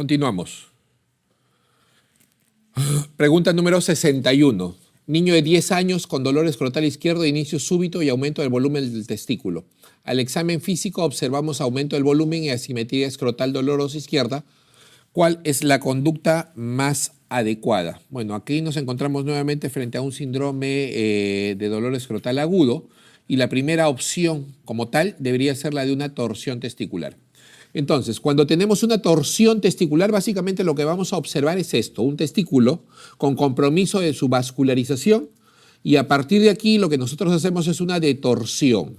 Continuamos. Pregunta número 61. Niño de 10 años con dolor escrotal izquierdo, inicio súbito y aumento del volumen del testículo. Al examen físico observamos aumento del volumen y asimetría escrotal dolorosa izquierda. ¿Cuál es la conducta más adecuada? Bueno, aquí nos encontramos nuevamente frente a un síndrome de dolor escrotal agudo y la primera opción como tal debería ser la de una torsión testicular. Entonces, cuando tenemos una torsión testicular, básicamente lo que vamos a observar es esto, un testículo con compromiso de su vascularización y a partir de aquí lo que nosotros hacemos es una detorsión.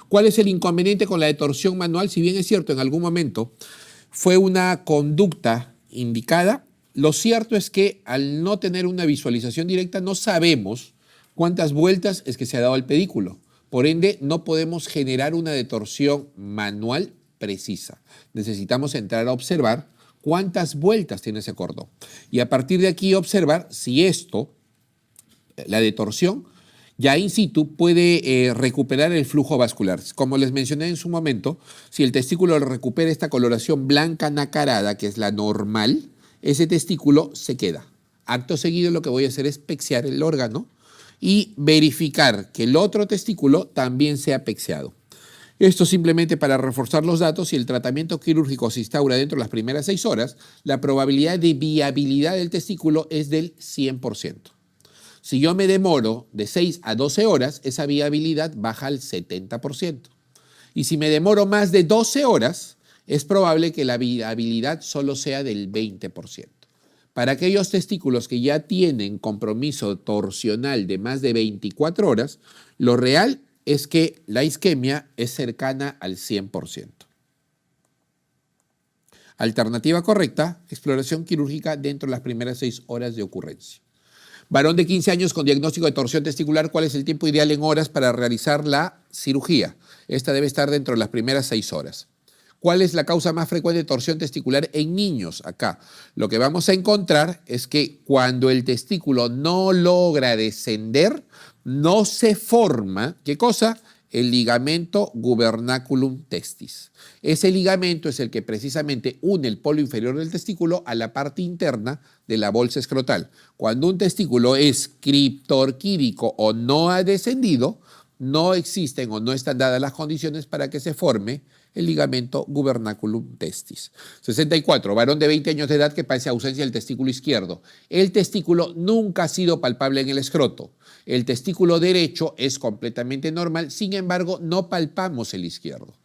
¿Cuál es el inconveniente con la detorsión manual? Si bien es cierto, en algún momento fue una conducta indicada, lo cierto es que al no tener una visualización directa no sabemos cuántas vueltas es que se ha dado al pedículo. Por ende, no podemos generar una detorsión manual precisa. Necesitamos entrar a observar cuántas vueltas tiene ese cordón. Y a partir de aquí observar si esto, la detorsión, ya in situ puede recuperar el flujo vascular. Como les mencioné en su momento, si el testículo recupera esta coloración blanca nacarada, que es la normal, ese testículo se queda. Acto seguido lo que voy a hacer es pexear el órgano y verificar que el otro testículo también sea pexeado. Esto simplemente para reforzar los datos. Si el tratamiento quirúrgico se instaura dentro de las primeras 6 horas, la probabilidad de viabilidad del testículo es del 100%. Si yo me demoro de 6 a 12 horas, esa viabilidad baja al 70%. Y si me demoro más de 12 horas, es probable que la viabilidad solo sea del 20%. Para aquellos testículos que ya tienen compromiso torsional de más de 24 horas, lo real es que la isquemia es cercana al 100%. Alternativa correcta, exploración quirúrgica dentro de las primeras 6 horas de ocurrencia. Varón de 15 años con diagnóstico de torsión testicular, ¿cuál es el tiempo ideal en horas para realizar la cirugía? Esta debe estar dentro de las primeras 6 horas. ¿Cuál es la causa más frecuente de torsión testicular en niños? Acá lo que vamos a encontrar es que cuando el testículo no logra descender, no se forma, ¿qué cosa? El ligamento gubernaculum testis. Ese ligamento es el que precisamente une el polo inferior del testículo a la parte interna de la bolsa escrotal. Cuando un testículo es criptorquídico o no ha descendido, no existen o no están dadas las condiciones para que se forme el ligamento gubernaculum testis. 64. Varón de 20 años de edad que padece ausencia del testículo izquierdo. El testículo nunca ha sido palpable en el escroto. El testículo derecho es completamente normal, sin embargo, no palpamos el izquierdo.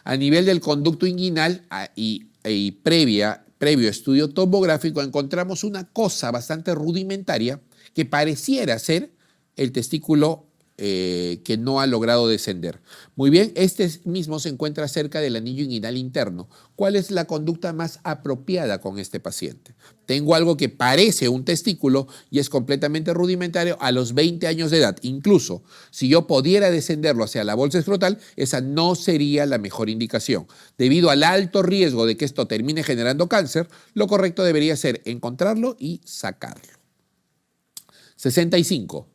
A nivel del conducto inguinal y previo estudio tomográfico, encontramos una cosa bastante rudimentaria que pareciera ser el testículo que no ha logrado descender. Muy bien, este mismo se encuentra cerca del anillo inguinal interno. ¿Cuál es la conducta más apropiada con este paciente? Tengo algo que parece un testículo y es completamente rudimentario a los 20 años de edad. Incluso si yo pudiera descenderlo hacia la bolsa escrotal, esa no sería la mejor indicación. Debido al alto riesgo de que esto termine generando cáncer, lo correcto debería ser encontrarlo y sacarlo. 65.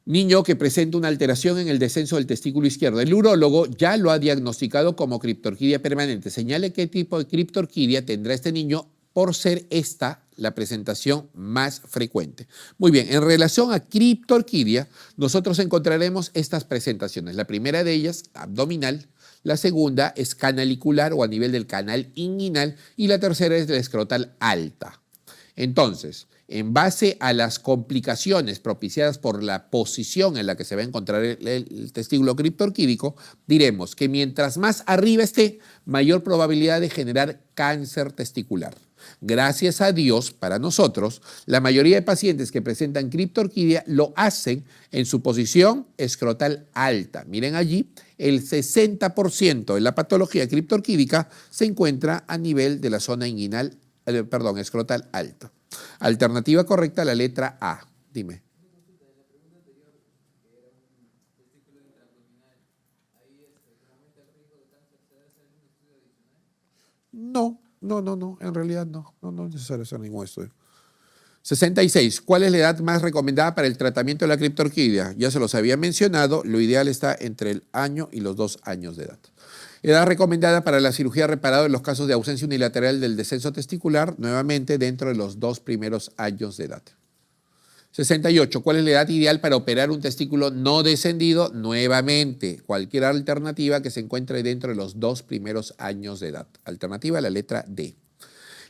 Niño que presenta una alteración en el descenso del testículo izquierdo. El urólogo ya lo ha diagnosticado como criptorquidia permanente. Señale qué tipo de criptorquidia tendrá este niño por ser esta la presentación más frecuente. Muy bien, en relación a criptorquidia, nosotros encontraremos estas presentaciones. La primera de ellas, abdominal. La segunda es canalicular o a nivel del canal inguinal. Y la tercera es de la escrotal alta. Entonces, en base a las complicaciones propiciadas por la posición en la que se va a encontrar el testículo criptorquídico, diremos que mientras más arriba esté, mayor probabilidad de generar cáncer testicular. Gracias a Dios, para nosotros, la mayoría de pacientes que presentan criptorquidia lo hacen en su posición escrotal alta. Miren allí, el 60% de la patología criptorquídica se encuentra a nivel de la zona inguinal, escrotal alta. Alternativa correcta, la letra A. Dime. No, en realidad no es necesario hacer ningún estudio. 66. ¿Cuál es la edad más recomendada para el tratamiento de la criptorquidia? Ya se los había mencionado, lo ideal está entre el año y los 2 años de edad. Edad recomendada para la cirugía reparada en los casos de ausencia unilateral del descenso testicular, nuevamente dentro de los 2 primeros años de edad. 68. ¿Cuál es la edad ideal para operar un testículo no descendido? Nuevamente, cualquier alternativa que se encuentre dentro de los 2 primeros años de edad. Alternativa, la letra D.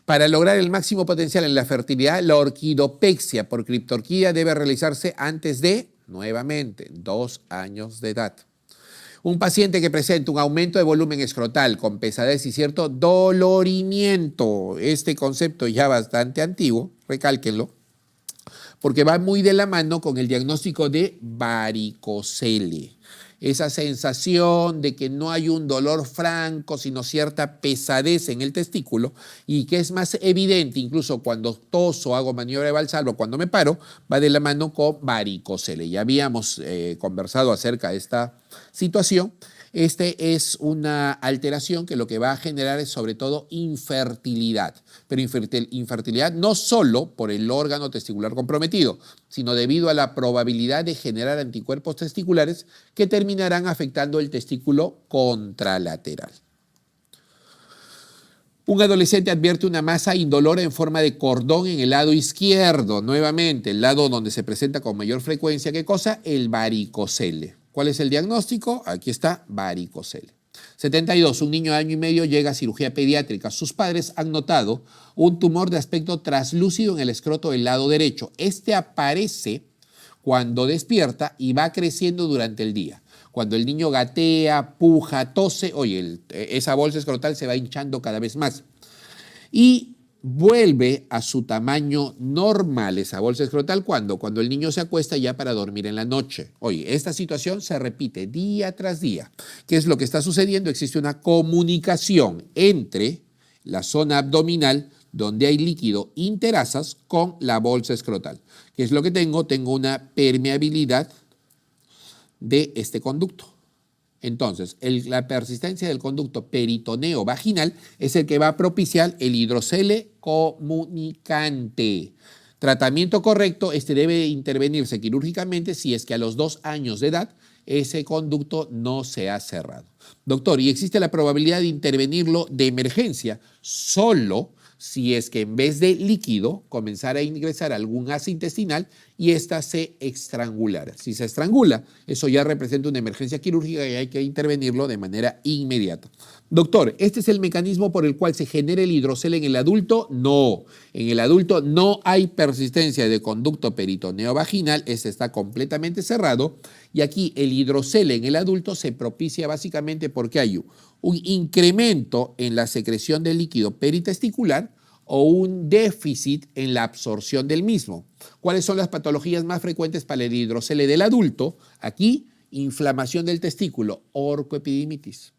Para lograr el máximo potencial en la fertilidad, la orquidopexia por criptorquídea debe realizarse antes de, nuevamente, 2 años de edad. Un paciente que presenta un aumento de volumen escrotal con pesadez y cierto dolorimiento, este concepto ya bastante antiguo, recálquenlo, porque va muy de la mano con el diagnóstico de varicocele. Esa sensación de que no hay un dolor franco, sino cierta pesadez en el testículo y que es más evidente incluso cuando toso, hago maniobra de Valsalva, cuando me paro, va de la mano con varicocele. Ya habíamos conversado acerca de esta situación. Este es una alteración que lo que va a generar es sobre todo infertilidad, pero infertilidad no solo por el órgano testicular comprometido, sino debido a la probabilidad de generar anticuerpos testiculares que terminarán afectando el testículo contralateral. Un adolescente advierte una masa indolora en forma de cordón en el lado izquierdo, nuevamente el lado donde se presenta con mayor frecuencia, ¿qué cosa? El varicocele. ¿Cuál es el diagnóstico? Aquí está, varicocele. 72. Un niño de año y medio llega a cirugía pediátrica. Sus padres han notado un tumor de aspecto traslúcido en el escroto del lado derecho. Este aparece cuando despierta y va creciendo durante el día. Cuando el niño gatea, puja, tose, oye, esa bolsa escrotal se va hinchando cada vez más. Y vuelve a su tamaño normal esa bolsa escrotal cuando el niño se acuesta ya para dormir en la noche. Oye, esta situación se repite día tras día. ¿Qué es lo que está sucediendo? Existe una comunicación entre la zona abdominal donde hay líquido interasas con la bolsa escrotal. ¿Qué es lo que tengo? Tengo una permeabilidad de este conducto. Entonces, la persistencia del conducto peritoneo vaginal es el que va a propiciar el hidrocele comunicante. Tratamiento correcto, este debe intervenirse quirúrgicamente si es que a los 2 años de edad ese conducto no se ha cerrado. Doctor, ¿y existe la probabilidad de intervenirlo de emergencia? Solo si es que en vez de líquido comenzara a ingresar algún asa intestinal y ésta se estrangulara. Si se estrangula, eso ya representa una emergencia quirúrgica y hay que intervenirlo de manera inmediata. Doctor, ¿este es el mecanismo por el cual se genera el hidrocele en el adulto? No. En el adulto no hay persistencia de conducto peritoneo vaginal, este está completamente cerrado y aquí el hidrocele en el adulto se propicia básicamente porque hay un incremento en la secreción de líquido peritesticular o un déficit en la absorción del mismo. ¿Cuáles son las patologías más frecuentes para el hidrocele del adulto? Aquí, inflamación del testículo, orcoepididimitis.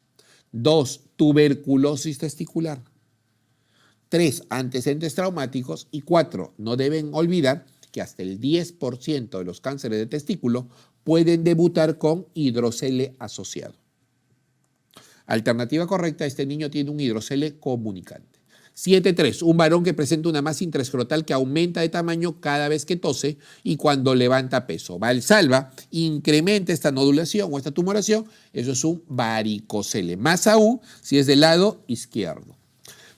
2, tuberculosis testicular. 3, antecedentes traumáticos. Y 4, no deben olvidar que hasta el 10% de los cánceres de testículo pueden debutar con hidrocele asociado. Alternativa correcta, este niño tiene un hidrocele comunicante. 7.3. Un varón que presenta una masa intraescrotal que aumenta de tamaño cada vez que tose y cuando levanta peso. Valsalva incrementa esta nodulación o esta tumoración, eso es un varicocele. Más aún si es del lado izquierdo.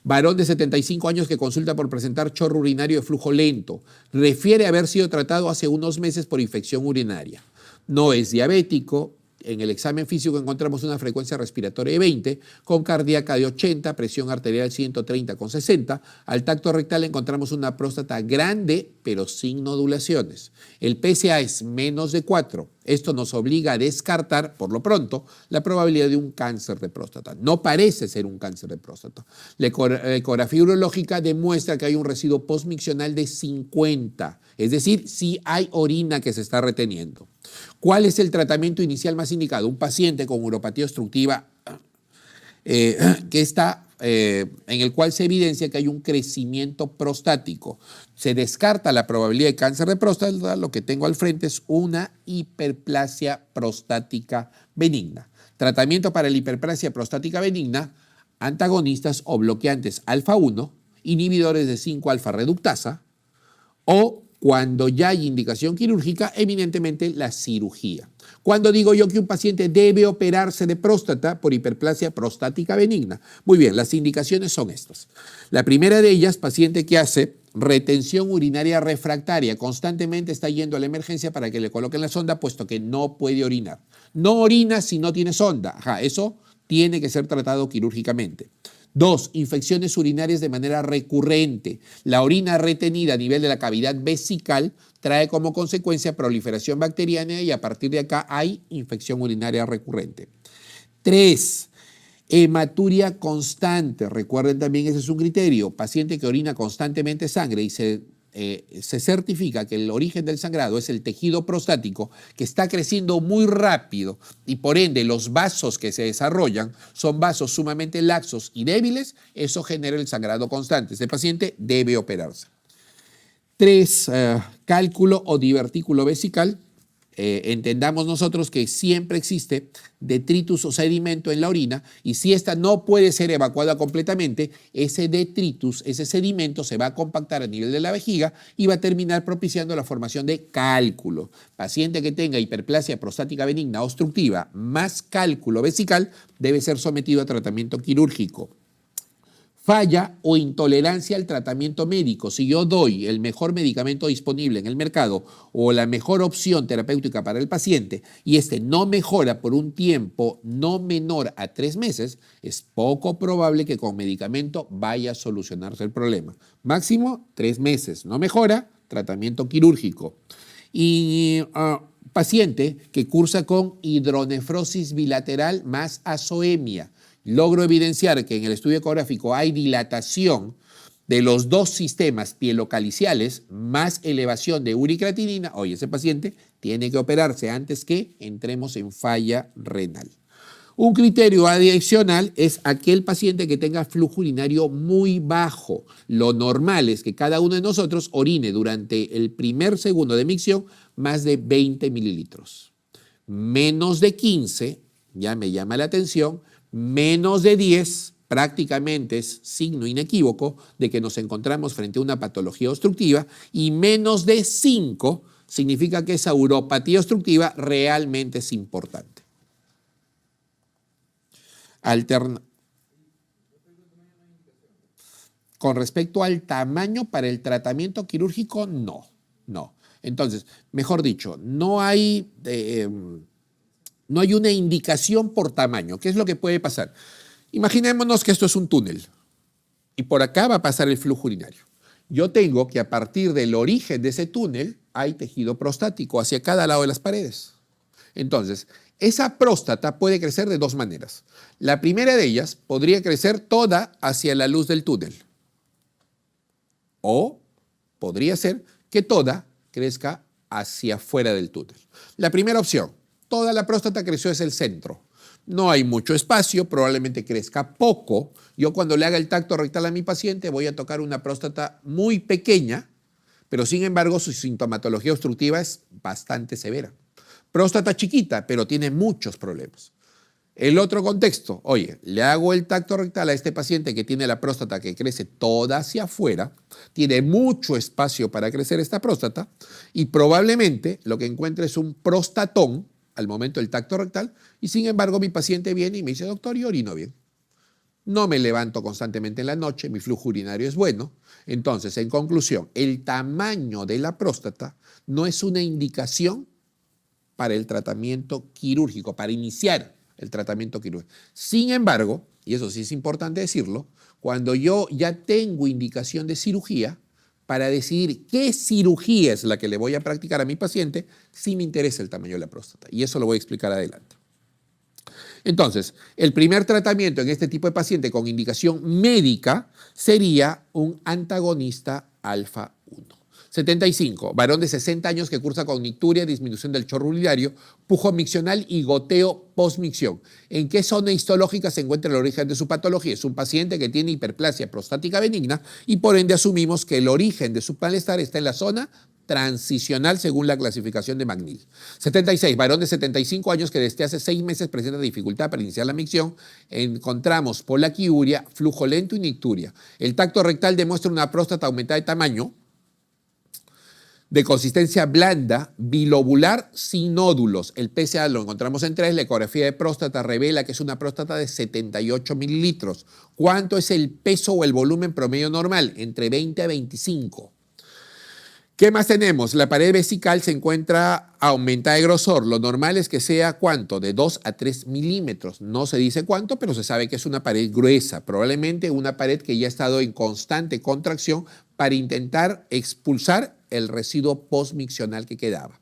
Varón de 75 años que consulta por presentar chorro urinario de flujo lento. Refiere haber sido tratado hace unos meses por infección urinaria. No es diabético. En el examen físico encontramos una frecuencia respiratoria de 20, con cardíaca de 80, presión arterial 130/60. Al tacto rectal encontramos una próstata grande, pero sin nodulaciones. El PSA es menos de 4. Esto nos obliga a descartar, por lo pronto, la probabilidad de un cáncer de próstata. No parece ser un cáncer de próstata. La ecografía urológica demuestra que hay un residuo postmiccional de 50, es decir, sí hay orina que se está reteniendo. ¿Cuál es el tratamiento inicial más indicado? Un paciente con uropatía obstructiva en el cual se evidencia que hay un crecimiento prostático. Se descarta la probabilidad de cáncer de próstata, lo que tengo al frente es una hiperplasia prostática benigna. Tratamiento para la hiperplasia prostática benigna, antagonistas o bloqueantes alfa 1, inhibidores de 5-alfa reductasa o Cuando ya hay indicación quirúrgica, eminentemente la cirugía. Cuando digo yo que un paciente debe operarse de próstata por hiperplasia prostática benigna. Muy bien, las indicaciones son estas. La primera de ellas, paciente que hace retención urinaria refractaria, constantemente está yendo a la emergencia para que le coloquen la sonda, puesto que no puede orinar. No orina si no tiene sonda. Ajá, eso tiene que ser tratado quirúrgicamente. 2. Infecciones urinarias de manera recurrente. La orina retenida a nivel de la cavidad vesical trae como consecuencia proliferación bacteriana y a partir de acá hay infección urinaria recurrente. 3. Hematuria constante. Recuerden también, ese es un criterio. Paciente que orina constantemente sangre y se certifica que el origen del sangrado es el tejido prostático, que está creciendo muy rápido y por ende los vasos que se desarrollan son vasos sumamente laxos y débiles, eso genera el sangrado constante. Este paciente debe operarse. 3. Cálculo o divertículo vesical. Entendamos nosotros que siempre existe detritus o sedimento en la orina y si esta no puede ser evacuada completamente, ese detritus, ese sedimento se va a compactar a nivel de la vejiga y va a terminar propiciando la formación de cálculo. Paciente que tenga hiperplasia prostática benigna obstructiva más cálculo vesical debe ser sometido a tratamiento quirúrgico. Falla o intolerancia al tratamiento médico. Si yo doy el mejor medicamento disponible en el mercado o la mejor opción terapéutica para el paciente y este no mejora por un tiempo no menor a 3 meses, es poco probable que con medicamento vaya a solucionarse el problema. Máximo 3 meses. No mejora, tratamiento quirúrgico. Y paciente que cursa con hidronefrosis bilateral más azoemia. Logro evidenciar que en el estudio ecográfico hay dilatación de los dos sistemas pielocaliciales más elevación de uricreatinina. Oye, ese paciente tiene que operarse antes que entremos en falla renal. Un criterio adicional es aquel paciente que tenga flujo urinario muy bajo. Lo normal es que cada uno de nosotros orine durante el primer segundo de micción más de 20 mililitros. Menos de 15, ya me llama la atención. Menos de 10 prácticamente es signo inequívoco de que nos encontramos frente a una patología obstructiva y menos de 5 significa que esa uropatía obstructiva realmente es importante. Con respecto al tamaño para el tratamiento quirúrgico, no. Entonces, mejor dicho, no hay una indicación por tamaño. ¿Qué es lo que puede pasar? Imaginémonos que esto es un túnel y por acá va a pasar el flujo urinario. Yo tengo que a partir del origen de ese túnel hay tejido prostático hacia cada lado de las paredes. Entonces, esa próstata puede crecer de dos maneras. La primera de ellas podría crecer toda hacia la luz del túnel. O podría ser que toda crezca hacia afuera del túnel. La primera opción, toda la próstata creció hacia el centro. No hay mucho espacio, probablemente crezca poco. Yo cuando le haga el tacto rectal a mi paciente voy a tocar una próstata muy pequeña, pero sin embargo su sintomatología obstructiva es bastante severa. Próstata chiquita, pero tiene muchos problemas. El otro contexto, oye, le hago el tacto rectal a este paciente que tiene la próstata que crece toda hacia afuera, tiene mucho espacio para crecer esta próstata y probablemente lo que encuentre es un prostatón al momento del tacto rectal y sin embargo mi paciente viene y me dice, doctor, yo orino bien. No me levanto constantemente en la noche, mi flujo urinario es bueno. Entonces, en conclusión, el tamaño de la próstata no es una indicación para el tratamiento quirúrgico, para iniciar el tratamiento quirúrgico. Sin embargo, y eso sí es importante decirlo, cuando yo ya tengo indicación de cirugía, para decidir qué cirugía es la que le voy a practicar a mi paciente, sí me interesa el tamaño de la próstata. Y eso lo voy a explicar adelante. Entonces, el primer tratamiento en este tipo de paciente con indicación médica sería un antagonista alfa 1. 75, varón de 60 años que cursa con nicturia, disminución del chorro urinario, pujo miccional y goteo postmicción. ¿En qué zona histológica se encuentra el origen de su patología? Es un paciente que tiene hiperplasia prostática benigna y por ende asumimos que el origen de su malestar está en la zona transicional según la clasificación de McNeil. 76, varón de 75 años que desde hace 6 meses presenta dificultad para iniciar la micción. Encontramos polaquiuria, flujo lento y nicturia. El tacto rectal demuestra una próstata aumentada de tamaño. de consistencia blanda, bilobular, sin nódulos. El PSA lo encontramos en 3, la ecografía de próstata revela que es una próstata de 78 mililitros. ¿Cuánto es el peso o el volumen promedio normal? Entre 20 a 25. ¿Qué más tenemos? La pared vesical se encuentra aumentada de grosor. Lo normal es que sea, ¿cuánto? De 2 a 3 milímetros. No se dice cuánto, pero se sabe que es una pared gruesa. Probablemente una pared que ya ha estado en constante contracción para intentar expulsar el residuo postmiccional que quedaba.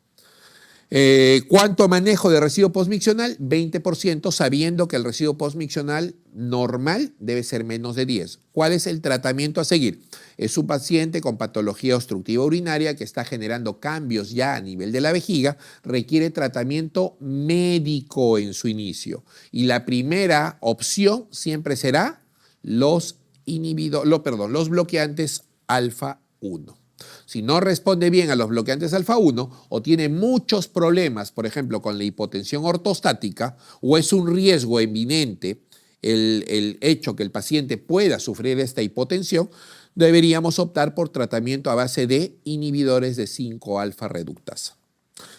¿Cuánto manejo de residuo postmiccional? 20%, sabiendo que el residuo postmiccional normal debe ser menos de 10. ¿Cuál es el tratamiento a seguir? Es un paciente con patología obstructiva urinaria que está generando cambios ya a nivel de la vejiga, requiere tratamiento médico en su inicio. Y la primera opción siempre será los bloqueantes alfa 1. Si no responde bien a los bloqueantes alfa 1 o tiene muchos problemas, por ejemplo, con la hipotensión ortostática, o es un riesgo eminente el hecho que el paciente pueda sufrir esta hipotensión, deberíamos optar por tratamiento a base de inhibidores de 5-alfa reductasa.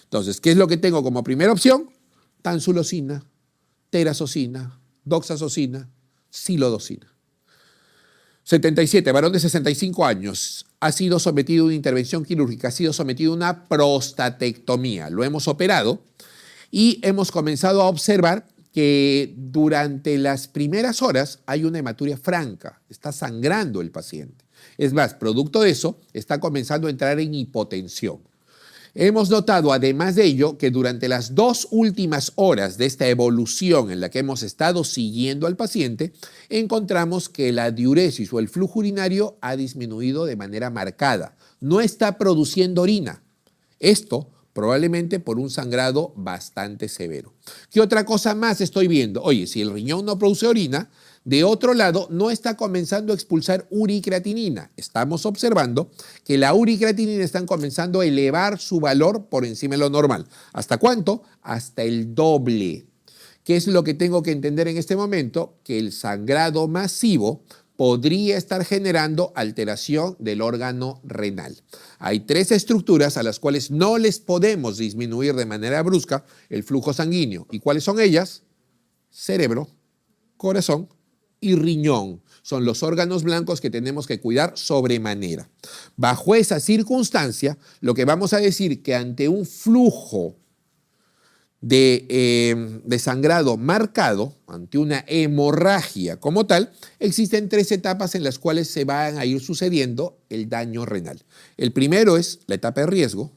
Entonces, ¿qué es lo que tengo como primera opción? Tansulosina, terazocina, doxazocina, silodocina. 77, varón de 65 años, ha sido sometido a una intervención quirúrgica, ha sido sometido a una prostatectomía. Lo hemos operado y hemos comenzado a observar que durante las primeras horas hay una hematuria franca, está sangrando el paciente. Es más, producto de eso, está comenzando a entrar en hipotensión. Hemos notado, además de ello, que durante las 2 últimas horas de esta evolución en la que hemos estado siguiendo al paciente, encontramos que la diuresis o el flujo urinario ha disminuido de manera marcada. No está produciendo orina. Esto probablemente por un sangrado bastante severo. ¿Qué otra cosa más estoy viendo? Oye, si el riñón no produce orina, de otro lado, no está comenzando a expulsar uricreatinina. Estamos observando que la uricreatinina está comenzando a elevar su valor por encima de lo normal. ¿Hasta cuánto? Hasta el doble. ¿Qué es lo que tengo que entender en este momento? Que el sangrado masivo podría estar generando alteración del órgano renal. Hay 3 estructuras a las cuales no les podemos disminuir de manera brusca el flujo sanguíneo. ¿Y cuáles son ellas? Cerebro, corazón y riñón. Son los órganos blancos que tenemos que cuidar sobremanera. Bajo esa circunstancia, lo que vamos a decir que ante un flujo de sangrado marcado, ante una hemorragia como tal, existen 3 etapas en las cuales se van a ir sucediendo el daño renal. El primero es la etapa de riesgo,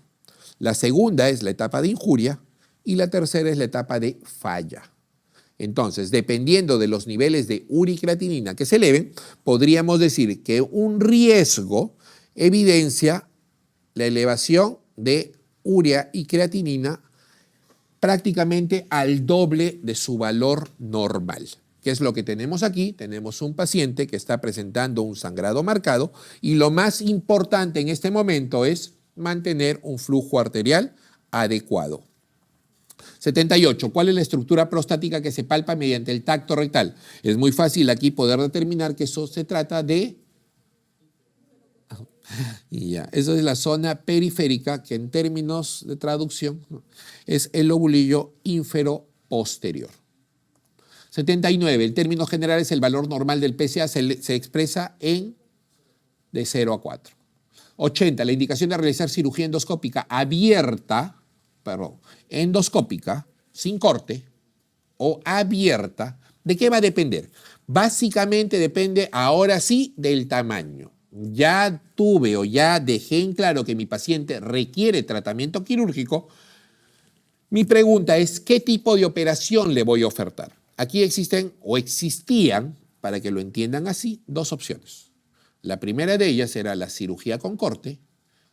la segunda es la etapa de injuria y la tercera es la etapa de falla. Entonces, dependiendo de los niveles de uricreatinina que se eleven, podríamos decir que un riesgo evidencia la elevación de urea y creatinina prácticamente al doble de su valor normal. ¿Qué es lo que tenemos aquí? Tenemos un paciente que está presentando un sangrado marcado y lo más importante en este momento es mantener un flujo arterial adecuado. 78. ¿Cuál es la estructura prostática que se palpa mediante el tacto rectal? Es muy fácil aquí poder determinar que eso se trata de... Y ya, eso es la zona periférica que en términos de traducción es el lobulillo ínfero-posterior. 79. El término general es el valor normal del PSA, se expresa en de 0 a 4. 80. La indicación de realizar cirugía endoscópica endoscópica, sin corte o abierta, ¿de qué va a depender? Básicamente depende ahora sí del tamaño. Ya tuve o ya dejé en claro que mi paciente requiere tratamiento quirúrgico. Mi pregunta es, ¿qué tipo de operación le voy a ofertar? Aquí existen o existían, para que lo entiendan así, 2 opciones. La primera de ellas era la cirugía con corte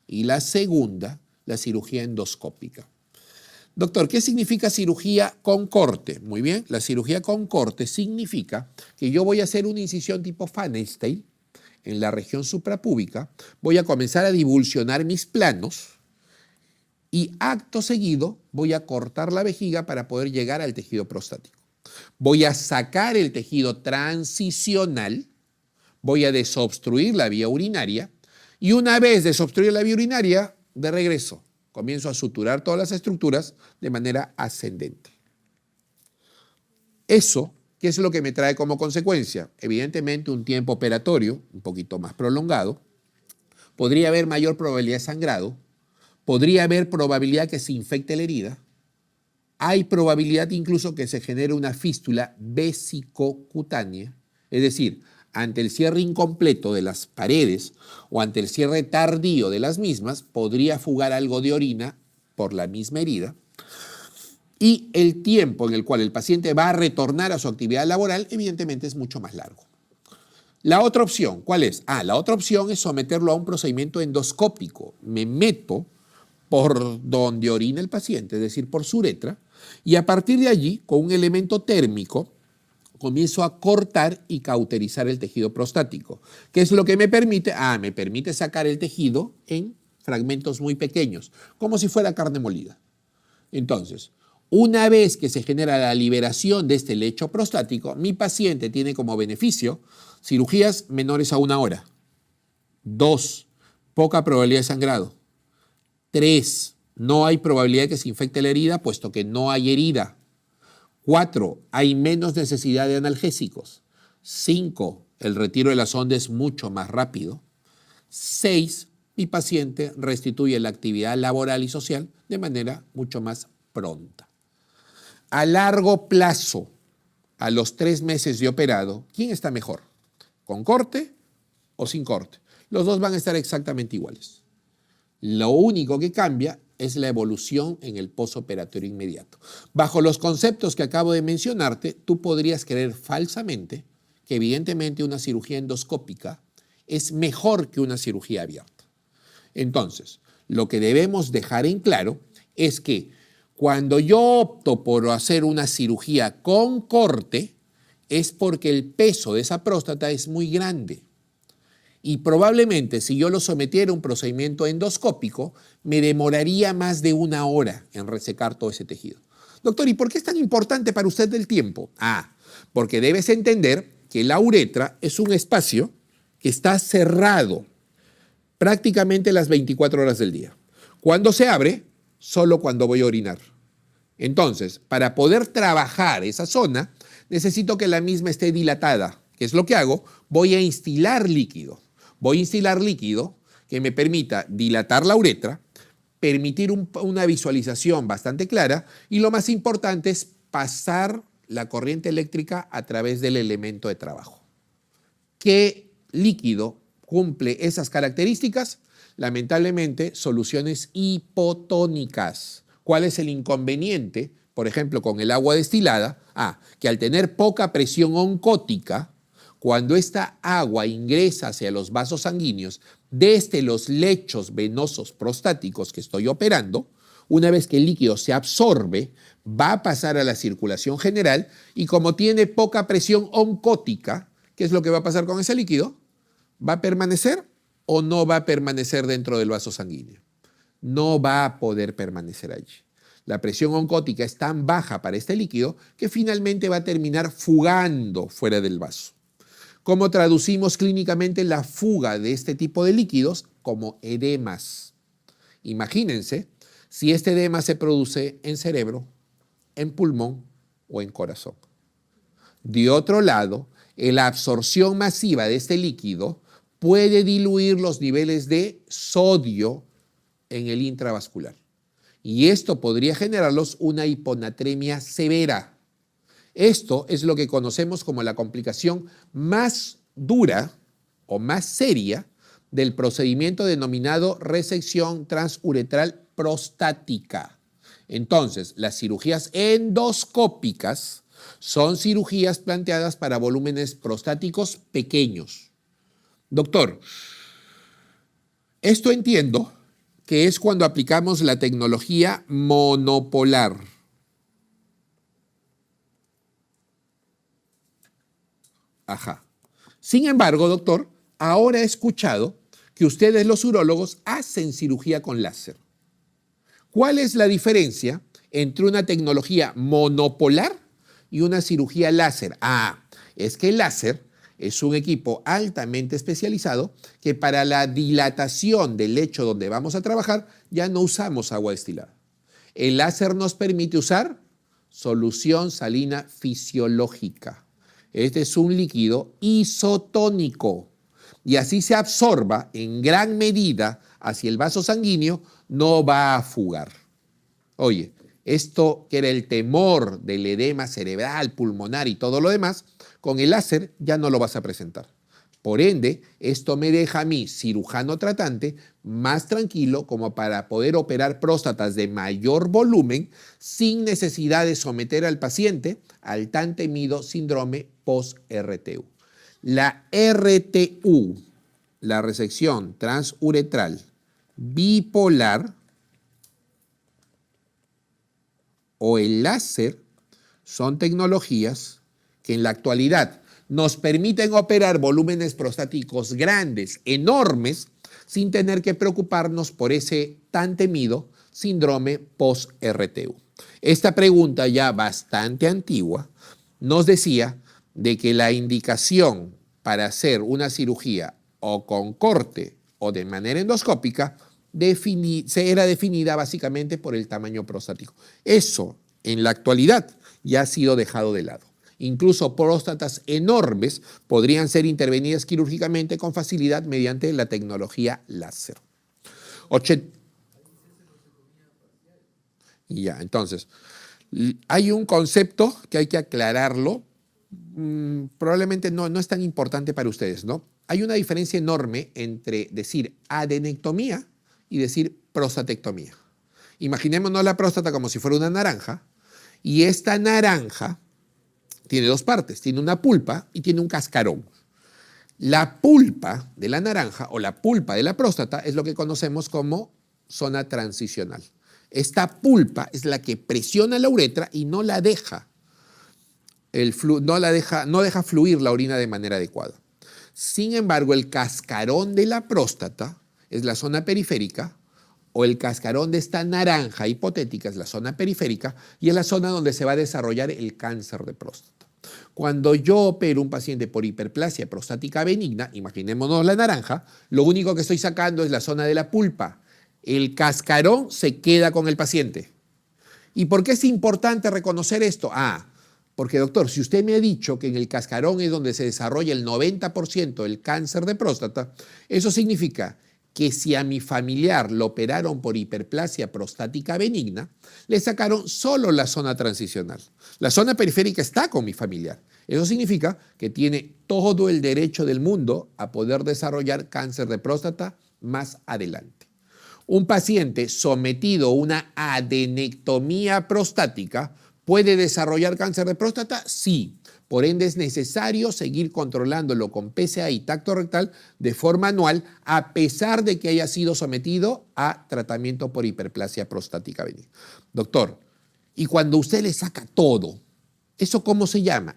y la segunda, la cirugía endoscópica. Doctor, ¿qué significa cirugía con corte? Muy bien, la cirugía con corte significa que yo voy a hacer una incisión tipo Pfannenstein en la región suprapúbica, voy a comenzar a divulsionar mis planos y acto seguido voy a cortar la vejiga para poder llegar al tejido prostático. Voy a sacar el tejido transicional, voy a desobstruir la vía urinaria y una vez desobstruir la vía urinaria, de regreso. Comienzo a suturar todas las estructuras de manera ascendente. Eso, ¿qué es lo que me trae como consecuencia? Evidentemente un tiempo operatorio un poquito más prolongado. Podría haber mayor probabilidad de sangrado. Podría haber probabilidad que se infecte la herida. Hay probabilidad incluso que se genere una fístula vesicocutánea, es decir, ante el cierre incompleto de las paredes o ante el cierre tardío de las mismas, podría fugar algo de orina por la misma herida. Y el tiempo en el cual el paciente va a retornar a su actividad laboral, evidentemente, es mucho más largo. La otra opción, ¿cuál es? La otra opción es someterlo a un procedimiento endoscópico. Me meto por donde orina el paciente, es decir, por su uretra, y a partir de allí, con un elemento térmico, comienzo a cortar y cauterizar el tejido prostático. ¿Qué es lo que me permite? Me permite sacar el tejido en fragmentos muy pequeños, como si fuera carne molida. Entonces, una vez que se genera la liberación de este lecho prostático, mi paciente tiene como beneficio cirugías menores a 1 hora. 2, poca probabilidad de sangrado. 3, no hay probabilidad de que se infecte la herida, puesto que no hay herida. 4, hay menos necesidad de analgésicos. 5, el retiro de la sonda es mucho más rápido. 6, mi paciente restituye la actividad laboral y social de manera mucho más pronta. A largo plazo, a los 3 meses de operado, ¿quién está mejor? ¿Con corte o sin corte? Los dos van a estar exactamente iguales. Lo único que cambia es la evolución en el posoperatorio inmediato. Bajo los conceptos que acabo de mencionarte, tú podrías creer falsamente que evidentemente una cirugía endoscópica es mejor que una cirugía abierta. Entonces, lo que debemos dejar en claro es que cuando yo opto por hacer una cirugía con corte, es porque el peso de esa próstata es muy grande. Y probablemente si yo lo sometiera a un procedimiento endoscópico, me demoraría más de 1 hora en resecar todo ese tejido. Doctor, ¿y por qué es tan importante para usted el tiempo? Porque debes entender que la uretra es un espacio que está cerrado prácticamente las 24 horas del día. Cuando se abre, solo cuando voy a orinar. Entonces, para poder trabajar esa zona, necesito que la misma esté dilatada. ¿Qué es lo que hago? Voy a instilar líquido. Voy a instilar líquido que me permita dilatar la uretra, permitir una visualización bastante clara y lo más importante es pasar la corriente eléctrica a través del elemento de trabajo. ¿Qué líquido cumple esas características? Lamentablemente, soluciones hipotónicas. ¿Cuál es el inconveniente? Por ejemplo, con el agua destilada, que al tener poca presión oncótica, cuando esta agua ingresa hacia los vasos sanguíneos desde los lechos venosos prostáticos que estoy operando, una vez que el líquido se absorbe, va a pasar a la circulación general y como tiene poca presión oncótica, ¿qué es lo que va a pasar con ese líquido? ¿Va a permanecer o no va a permanecer dentro del vaso sanguíneo? No va a poder permanecer allí. La presión oncótica es tan baja para este líquido que finalmente va a terminar fugando fuera del vaso. ¿Cómo traducimos clínicamente la fuga de este tipo de líquidos? Como edemas. Imagínense si este edema se produce en cerebro, en pulmón o en corazón. De otro lado, la absorción masiva de este líquido puede diluir los niveles de sodio en el intravascular. Y esto podría generarlos una hiponatremia severa. Esto es lo que conocemos como la complicación más dura o más seria del procedimiento denominado resección transuretral prostática. Entonces, las cirugías endoscópicas son cirugías planteadas para volúmenes prostáticos pequeños. Doctor, esto entiendo que es cuando aplicamos la tecnología monopolar. Sin embargo, doctor, ahora he escuchado que ustedes los urólogos hacen cirugía con láser. ¿Cuál es la diferencia entre una tecnología monopolar y una cirugía láser? Es que el láser es un equipo altamente especializado que para la dilatación del lecho donde vamos a trabajar ya no usamos agua destilada. El láser nos permite usar solución salina fisiológica. Este es un líquido isotónico y así se absorba en gran medida hacia el vaso sanguíneo, no va a fugar. Oye, esto que era el temor del edema cerebral, pulmonar y todo lo demás, con el láser ya no lo vas a presentar. Por ende, esto me deja a mí, cirujano tratante, más tranquilo como para poder operar próstatas de mayor volumen sin necesidad de someter al paciente al tan temido síndrome post-RTU. La RTU, la resección transuretral bipolar, o el láser, son tecnologías que en la actualidad nos permiten operar volúmenes prostáticos grandes, enormes, sin tener que preocuparnos por ese tan temido síndrome post-RTU. Esta pregunta ya bastante antigua nos decía de que la indicación para hacer una cirugía o con corte o de manera endoscópica era definida básicamente por el tamaño prostático. Eso en la actualidad ya ha sido dejado de lado. Incluso próstatas enormes podrían ser intervenidas quirúrgicamente con facilidad mediante la tecnología láser. Ya, entonces, hay un concepto que hay que aclararlo. Probablemente no es tan importante para ustedes, ¿no? Hay una diferencia enorme entre decir adenectomía y decir prostatectomía. Imaginémonos la próstata como si fuera una naranja, y esta naranja tiene dos partes, tiene una pulpa y tiene un cascarón. La pulpa de la naranja o la pulpa de la próstata es lo que conocemos como zona transicional. Esta pulpa es la que presiona la uretra y no deja fluir la orina de manera adecuada. Sin embargo, el cascarón de la próstata es la zona periférica, o el cascarón de esta naranja hipotética es la zona periférica y es la zona donde se va a desarrollar el cáncer de próstata. Cuando yo opero un paciente por hiperplasia prostática benigna, imaginémonos la naranja, lo único que estoy sacando es la zona de la pulpa. El cascarón se queda con el paciente. ¿Y por qué es importante reconocer esto? Porque doctor, si usted me ha dicho que en el cascarón es donde se desarrolla el 90% del cáncer de próstata, eso significa que si a mi familiar lo operaron por hiperplasia prostática benigna, le sacaron solo la zona transicional. La zona periférica está con mi familiar. Eso significa que tiene todo el derecho del mundo a poder desarrollar cáncer de próstata más adelante. Un paciente sometido a una adenectomía prostática ¿puede desarrollar cáncer de próstata? Sí. Por ende, es necesario seguir controlándolo con PSA y tacto rectal de forma anual, a pesar de que haya sido sometido a tratamiento por hiperplasia prostática benigna. Doctor, y cuando usted le saca todo, ¿eso cómo se llama?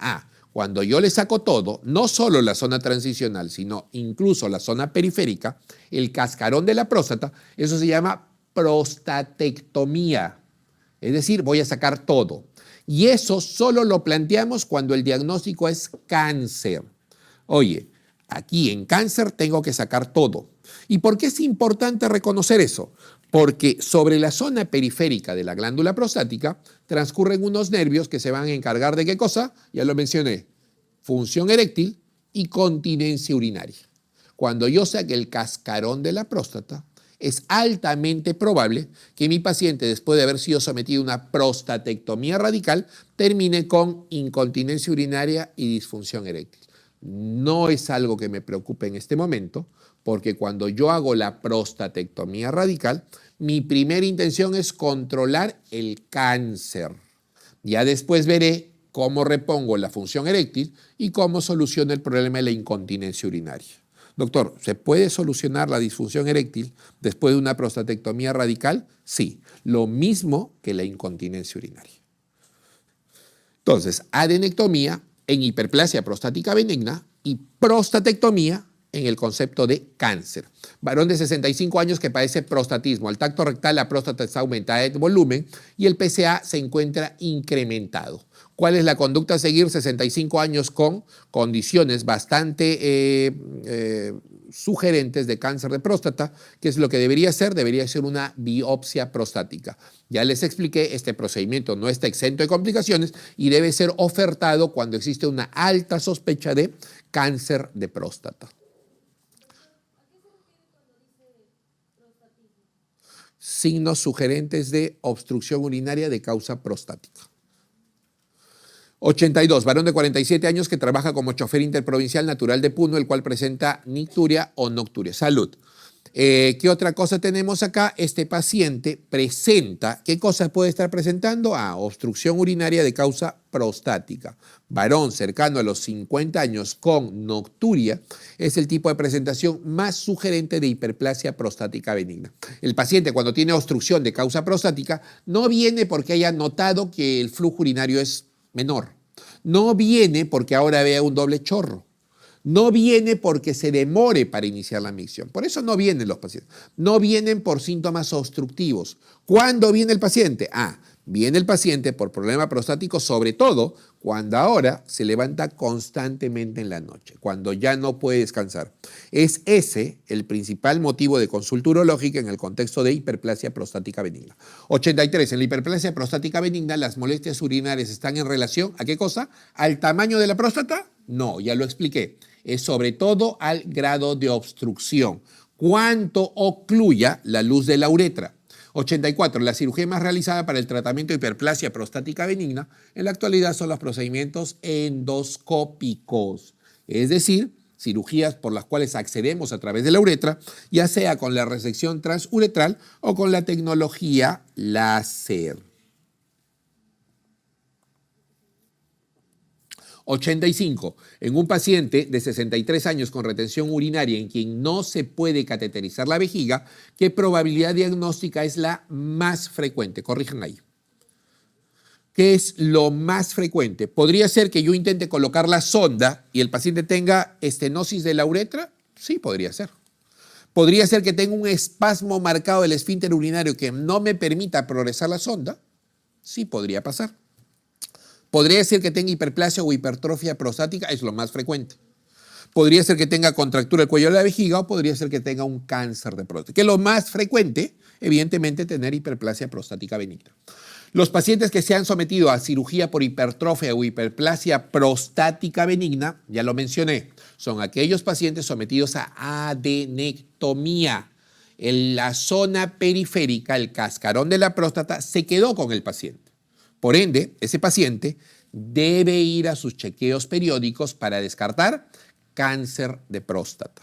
Cuando yo le saco todo, no solo la zona transicional, sino incluso la zona periférica, el cascarón de la próstata, eso se llama prostatectomía. Es decir, voy a sacar todo. Y eso solo lo planteamos cuando el diagnóstico es cáncer. Oye, aquí en cáncer tengo que sacar todo. ¿Y por qué es importante reconocer eso? Porque sobre la zona periférica de la glándula prostática transcurren unos nervios que se van a encargar de ¿qué cosa? Ya lo mencioné, función eréctil y continencia urinaria. Cuando yo saque el cascarón de la próstata, es altamente probable que mi paciente, después de haber sido sometido a una prostatectomía radical, termine con incontinencia urinaria y disfunción eréctil. No es algo que me preocupe en este momento, porque cuando yo hago la prostatectomía radical, mi primera intención es controlar el cáncer. Ya después veré cómo repongo la función eréctil y cómo soluciono el problema de la incontinencia urinaria. Doctor, ¿se puede solucionar la disfunción eréctil después de una prostatectomía radical? Sí, lo mismo que la incontinencia urinaria. Entonces, adenectomía en hiperplasia prostática benigna y prostatectomía en el concepto de cáncer. Varón de 65 años que padece prostatismo. Al tacto rectal la próstata está aumentada de volumen y el PSA se encuentra incrementado. ¿Cuál es la conducta a seguir? 65 años con condiciones bastante sugerentes de cáncer de próstata. ¿Qué es lo que debería hacer? Debería ser una biopsia prostática. Ya les expliqué, este procedimiento no está exento de complicaciones y debe ser ofertado cuando existe una alta sospecha de cáncer de próstata. Signos sugerentes de obstrucción urinaria de causa prostática. 82, varón de 47 años que trabaja como chofer interprovincial natural de Puno, el cual presenta nicturia o nocturia. Salud. ¿Qué otra cosa tenemos acá? Este paciente presenta, ¿qué cosa puede estar presentando? Obstrucción urinaria de causa prostática. Varón cercano a los 50 años con nocturia es el tipo de presentación más sugerente de hiperplasia prostática benigna. El paciente cuando tiene obstrucción de causa prostática no viene porque haya notado que el flujo urinario es menor. No viene porque ahora vea un doble chorro. No viene porque se demore para iniciar la micción. Por eso no vienen los pacientes. No vienen por síntomas obstructivos. ¿Cuándo viene el paciente? Viene el paciente por problema prostático, sobre todo cuando ahora se levanta constantemente en la noche, cuando ya no puede descansar. Es ese el principal motivo de consulta urológica en el contexto de hiperplasia prostática benigna. 83. En la hiperplasia prostática benigna, las molestias urinarias están en relación ¿a qué cosa? ¿Al tamaño de la próstata? No, ya lo expliqué. Es sobre todo al grado de obstrucción. ¿Cuánto ocluya la luz de la uretra? 84. La cirugía más realizada para el tratamiento de hiperplasia prostática benigna en la actualidad son los procedimientos endoscópicos, es decir, cirugías por las cuales accedemos a través de la uretra, ya sea con la resección transuretral o con la tecnología láser. 85. En un paciente de 63 años con retención urinaria en quien no se puede cateterizar la vejiga, ¿qué probabilidad diagnóstica es la más frecuente? Corrijan ahí. ¿Qué es lo más frecuente? ¿Podría ser que yo intente colocar la sonda y el paciente tenga estenosis de la uretra? Sí, podría ser. ¿Podría ser que tenga un espasmo marcado del esfínter urinario que no me permita progresar la sonda? Sí, podría pasar. Podría ser que tenga hiperplasia o hipertrofia prostática, es lo más frecuente. Podría ser que tenga contractura del cuello de la vejiga o podría ser que tenga un cáncer de próstata. Que es lo más frecuente, evidentemente, tener hiperplasia prostática benigna. Los pacientes que se han sometido a cirugía por hipertrofia o hiperplasia prostática benigna, ya lo mencioné, son aquellos pacientes sometidos a adenectomía. En la zona periférica, el cascarón de la próstata se quedó con el paciente. Por ende, ese paciente debe ir a sus chequeos periódicos para descartar cáncer de próstata.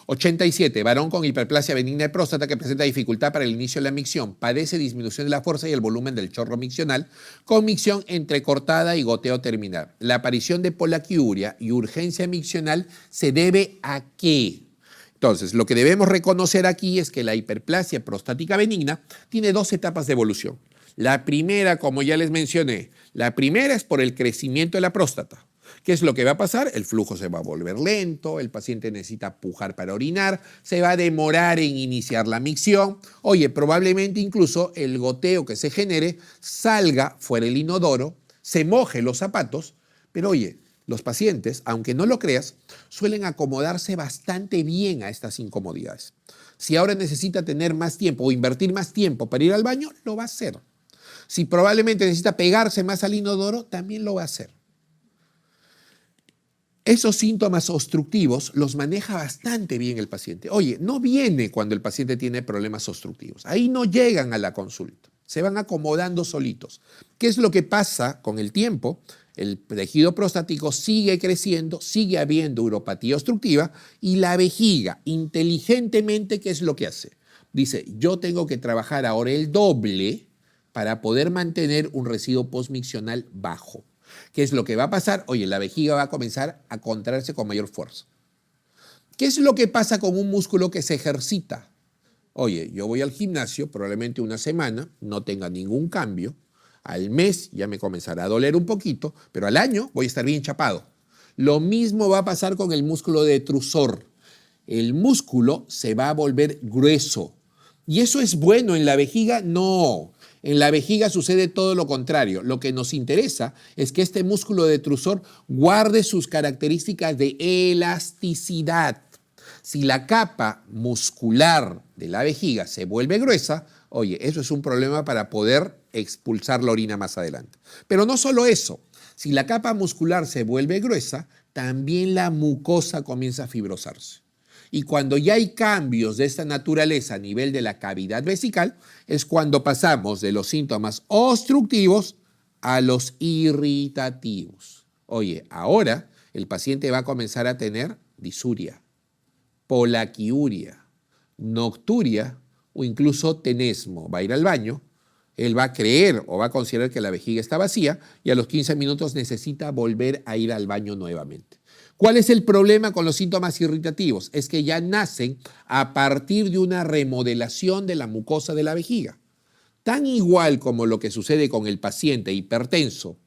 87. Varón con hiperplasia benigna de próstata que presenta dificultad para el inicio de la micción. Padece disminución de la fuerza y el volumen del chorro miccional con micción entrecortada y goteo terminal. La aparición de polaquiuria y urgencia miccional se debe a ¿qué? Entonces, lo que debemos reconocer aquí es que la hiperplasia prostática benigna tiene dos etapas de evolución. La primera, como ya les mencioné, la primera es por el crecimiento de la próstata. ¿Qué es lo que va a pasar? El flujo se va a volver lento, el paciente necesita pujar para orinar, se va a demorar en iniciar la micción. Oye, probablemente incluso el goteo que se genere salga fuera del inodoro, se moje los zapatos, pero oye, los pacientes, aunque no lo creas, suelen acomodarse bastante bien a estas incomodidades. Si ahora necesita tener más tiempo o invertir más tiempo para ir al baño, lo va a hacer. Si probablemente necesita pegarse más al inodoro, también lo va a hacer. Esos síntomas obstructivos los maneja bastante bien el paciente. Oye, no viene cuando el paciente tiene problemas obstructivos. Ahí no llegan a la consulta. Se van acomodando solitos. ¿Qué es lo que pasa con el tiempo? El tejido prostático sigue creciendo, sigue habiendo uropatía obstructiva y la vejiga, inteligentemente, ¿qué es lo que hace? Dice, yo tengo que trabajar ahora el doble para poder mantener un residuo postmiccional bajo. ¿Qué es lo que va a pasar? Oye, la vejiga va a comenzar a contraerse con mayor fuerza. ¿Qué es lo que pasa con un músculo que se ejercita? Oye, yo voy al gimnasio probablemente una semana, no tenga ningún cambio. Al mes ya me comenzará a doler un poquito, pero al año voy a estar bien chapado. Lo mismo va a pasar con el músculo detrusor. El músculo se va a volver grueso. ¿Y eso es bueno en la vejiga? No. En la vejiga sucede todo lo contrario. Lo que nos interesa es que este músculo detrusor guarde sus características de elasticidad. Si la capa muscular de la vejiga se vuelve gruesa, oye, eso es un problema para poder expulsar la orina más adelante. Pero no solo eso, si la capa muscular se vuelve gruesa, también la mucosa comienza a fibrosarse. Y cuando ya hay cambios de esta naturaleza a nivel de la cavidad vesical, es cuando pasamos de los síntomas obstructivos a los irritativos. Oye, ahora el paciente va a comenzar a tener disuria, polaquiuria, nocturia o incluso tenesmo. Va a ir al baño, él va a creer o va a considerar que la vejiga está vacía y a los 15 minutos necesita volver a ir al baño nuevamente. ¿Cuál es el problema con los síntomas irritativos? Es que ya nacen a partir de una remodelación de la mucosa de la vejiga. Tan igual como lo que sucede con el paciente hipertenso,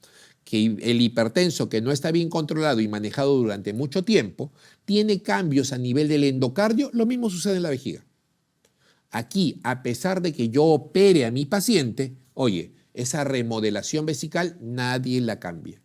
que el hipertenso que no está bien controlado y manejado durante mucho tiempo, tiene cambios a nivel del endocardio, lo mismo sucede en la vejiga. Aquí, a pesar de que yo opere a mi paciente, oye, esa remodelación vesical nadie la cambia.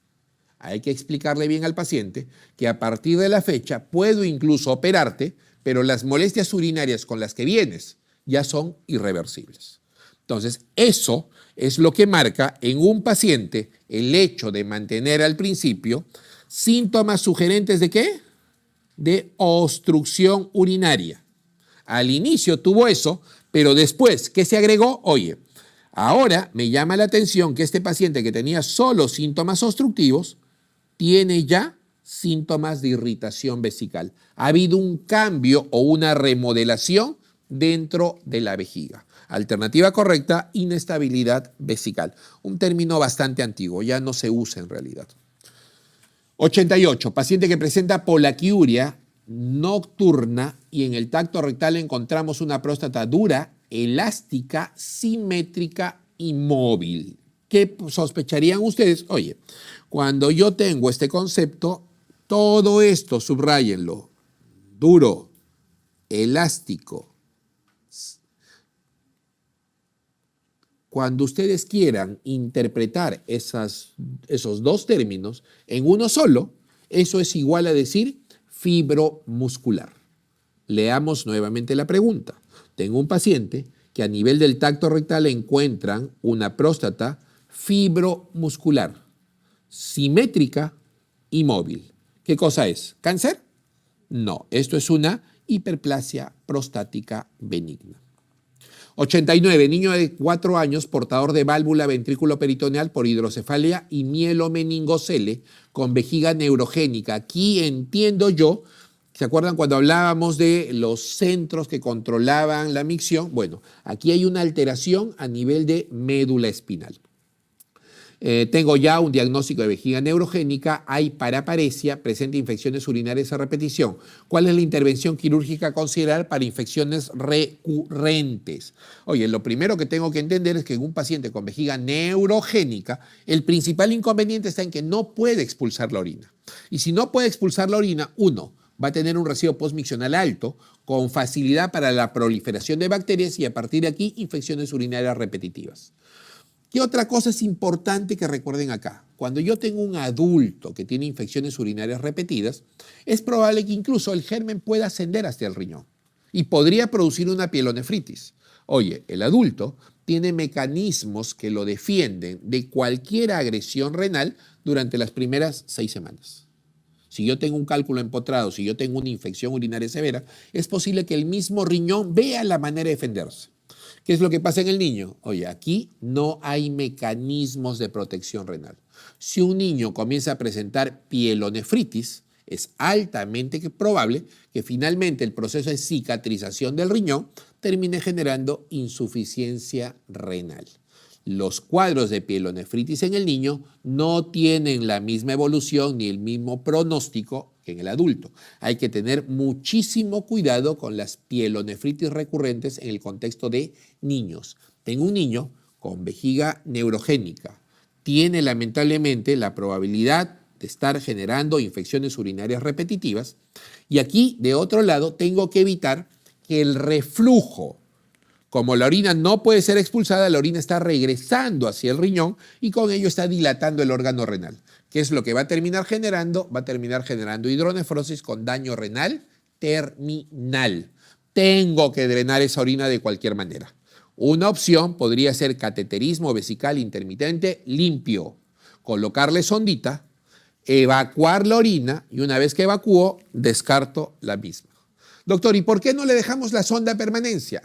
Hay que explicarle bien al paciente que a partir de la fecha puedo incluso operarte, pero las molestias urinarias con las que vienes ya son irreversibles. Entonces, eso es lo que marca en un paciente el hecho de mantener al principio síntomas sugerentes ¿de qué? De obstrucción urinaria. Al inicio tuvo eso, pero después, ¿qué se agregó? Oye, ahora me llama la atención que este paciente que tenía solo síntomas obstructivos tiene ya síntomas de irritación vesical. Ha habido un cambio o una remodelación dentro de la vejiga. Alternativa correcta, inestabilidad vesical. Un término bastante antiguo, ya no se usa en realidad. 88. Paciente que presenta polaquiuria nocturna y en el tacto rectal encontramos una próstata dura, elástica, simétrica y móvil. ¿Qué sospecharían ustedes? Oye, cuando yo tengo este concepto, todo esto, subráyenlo, duro, elástico. Cuando ustedes quieran interpretar esos dos términos en uno solo, eso es igual a decir fibromuscular. Leamos nuevamente la pregunta. Tengo un paciente que a nivel del tacto rectal encuentran una próstata fibromuscular, simétrica y móvil. ¿Qué cosa es? ¿Cáncer? No, esto es una hiperplasia prostática benigna. 89. Niño de 4 años, portador de válvula ventrículo-peritoneal por hidrocefalia y mielomeningocele con vejiga neurogénica. Aquí entiendo yo, ¿se acuerdan cuando hablábamos de los centros que controlaban la micción? Bueno, aquí hay una alteración a nivel de médula espinal. Tengo ya un diagnóstico de vejiga neurogénica, hay paraparesia, presenta infecciones urinarias a repetición. ¿Cuál es la intervención quirúrgica a considerar para infecciones recurrentes? Oye, lo primero que tengo que entender es que en un paciente con vejiga neurogénica, el principal inconveniente está en que no puede expulsar la orina. Y si no puede expulsar la orina, uno, va a tener un residuo postmiccional alto, con facilidad para la proliferación de bacterias y a partir de aquí, infecciones urinarias repetitivas. ¿Qué otra cosa es importante que recuerden acá? Cuando yo tengo un adulto que tiene infecciones urinarias repetidas, es probable que incluso el germen pueda ascender hasta el riñón y podría producir una pielonefritis. Oye, el adulto tiene mecanismos que lo defienden de cualquier agresión renal durante las primeras 6 semanas. Si yo tengo un cálculo empotrado, si yo tengo una infección urinaria severa, es posible que el mismo riñón vea la manera de defenderse. ¿Qué es lo que pasa en el niño? Oye, aquí no hay mecanismos de protección renal. Si un niño comienza a presentar pielonefritis, es altamente probable que finalmente el proceso de cicatrización del riñón termine generando insuficiencia renal. Los cuadros de pielonefritis en el niño no tienen la misma evolución ni el mismo pronóstico que en el adulto. Hay que tener muchísimo cuidado con las pielonefritis recurrentes en el contexto de niños. Tengo un niño con vejiga neurogénica. Tiene lamentablemente la probabilidad de estar generando infecciones urinarias repetitivas y aquí, de otro lado, tengo que evitar que el reflujo Como la orina no puede ser expulsada, la orina está regresando hacia el riñón y con ello está dilatando el órgano renal. ¿Qué es lo que va a terminar generando? Va a terminar generando hidronefrosis con daño renal terminal. Tengo que drenar esa orina de cualquier manera. Una opción podría ser cateterismo vesical intermitente limpio. Colocarle sondita, evacuar la orina y una vez que evacuó, descarto la misma. Doctor, ¿y por qué no le dejamos la sonda permanencia?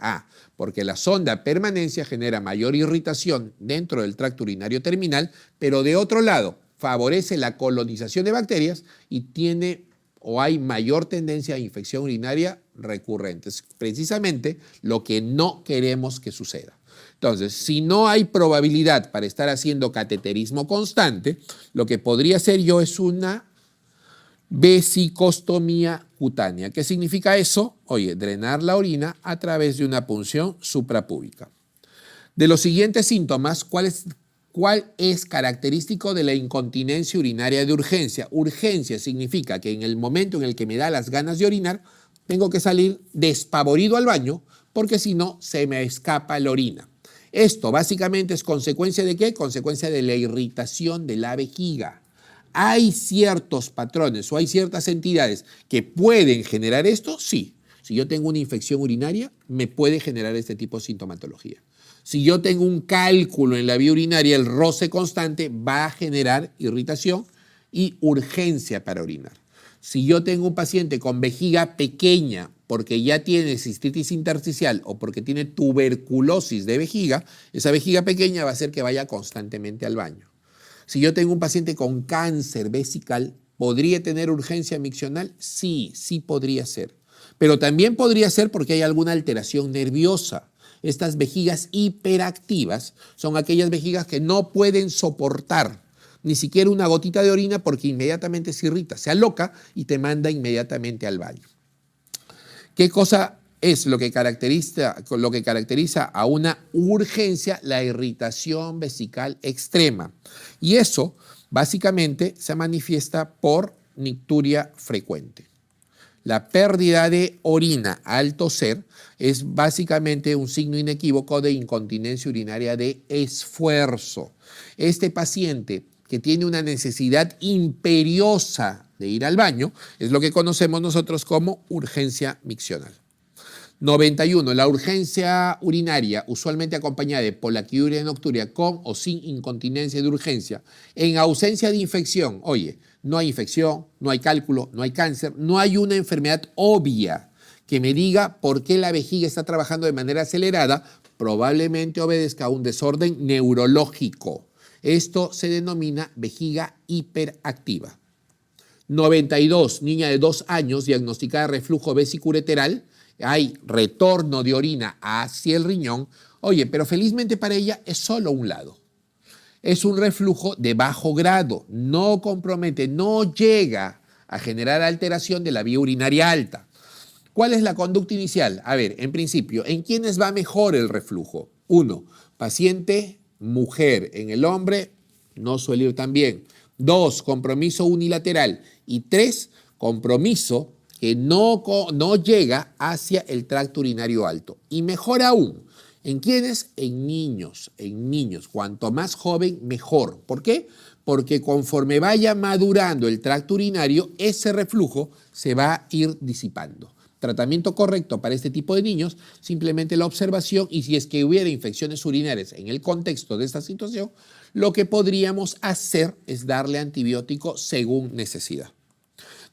Porque la sonda permanencia genera mayor irritación dentro del tracto urinario terminal, pero de otro lado favorece la colonización de bacterias y tiene o hay mayor tendencia a infección urinaria recurrente. Es precisamente lo que no queremos que suceda. Entonces, si no hay probabilidad para estar haciendo cateterismo constante, lo que podría hacer yo es una vesicostomía cutánea. ¿Qué significa eso? Oye, drenar la orina a través de una punción suprapúbica. De los siguientes síntomas, ¿cuál es característico de la incontinencia urinaria de urgencia? Urgencia significa que en el momento en el que me da las ganas de orinar, tengo que salir despavorido al baño porque si no, se me escapa la orina. Esto básicamente es consecuencia ¿de qué? Consecuencia de la irritación de la vejiga. ¿Hay ciertos patrones o hay ciertas entidades que pueden generar esto? Sí. Si yo tengo una infección urinaria, me puede generar este tipo de sintomatología. Si yo tengo un cálculo en la vía urinaria, el roce constante va a generar irritación y urgencia para orinar. Si yo tengo un paciente con vejiga pequeña porque ya tiene cistitis intersticial o porque tiene tuberculosis de vejiga, esa vejiga pequeña va a hacer que vaya constantemente al baño. Si yo tengo un paciente con cáncer vesical, ¿podría tener urgencia miccional? Sí, sí podría ser. Pero también podría ser porque hay alguna alteración nerviosa. Estas vejigas hiperactivas son aquellas vejigas que no pueden soportar ni siquiera una gotita de orina porque inmediatamente se irrita, se aloca y te manda inmediatamente al baño. ¿Qué cosa es lo que caracteriza a una urgencia? La irritación vesical extrema. Y eso básicamente se manifiesta por nicturia frecuente. La pérdida de orina al toser es básicamente un signo inequívoco de incontinencia urinaria de esfuerzo. Este paciente que tiene una necesidad imperiosa de ir al baño es lo que conocemos nosotros como urgencia miccional. 91. La urgencia urinaria, usualmente acompañada de polaquiuria nocturia con o sin incontinencia de urgencia, en ausencia de infección. Oye, no hay infección, no hay cálculo, no hay cáncer, no hay una enfermedad obvia que me diga por qué la vejiga está trabajando de manera acelerada, probablemente obedezca a un desorden neurológico. Esto se denomina vejiga hiperactiva. 92. Niña de 2 años diagnosticada de reflujo vesicureteral. Hay retorno de orina hacia el riñón. Oye, pero felizmente para ella es solo un lado. Es un reflujo de bajo grado, no compromete, no llega a generar alteración de la vía urinaria alta. ¿Cuál es la conducta inicial? A ver, en principio, ¿en quiénes va mejor el reflujo? 1. Paciente mujer. En el hombre no suele ir tan bien. 2. Compromiso unilateral. Y 3. Compromiso que no llega hacia el tracto urinario alto. Y mejor aún, ¿en quiénes? En niños, en niños. Cuanto más joven, mejor. ¿Por qué? Porque conforme vaya madurando el tracto urinario, ese reflujo se va a ir disipando. Tratamiento correcto para este tipo de niños, simplemente la observación, y si es que hubiera infecciones urinarias en el contexto de esta situación, lo que podríamos hacer es darle antibiótico según necesidad.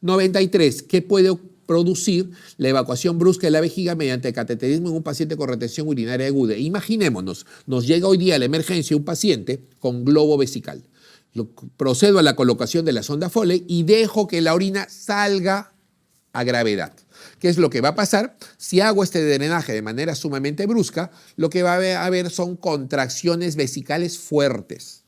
93. ¿Qué puede producir la evacuación brusca de la vejiga mediante cateterismo en un paciente con retención urinaria aguda? Imaginémonos, nos llega hoy día a la emergencia un paciente con globo vesical. Procedo a la colocación de la sonda Foley y dejo que la orina salga a gravedad. ¿Qué es lo que va a pasar? Si hago este drenaje de manera sumamente brusca, lo que va a haber son contracciones vesicales fuertes.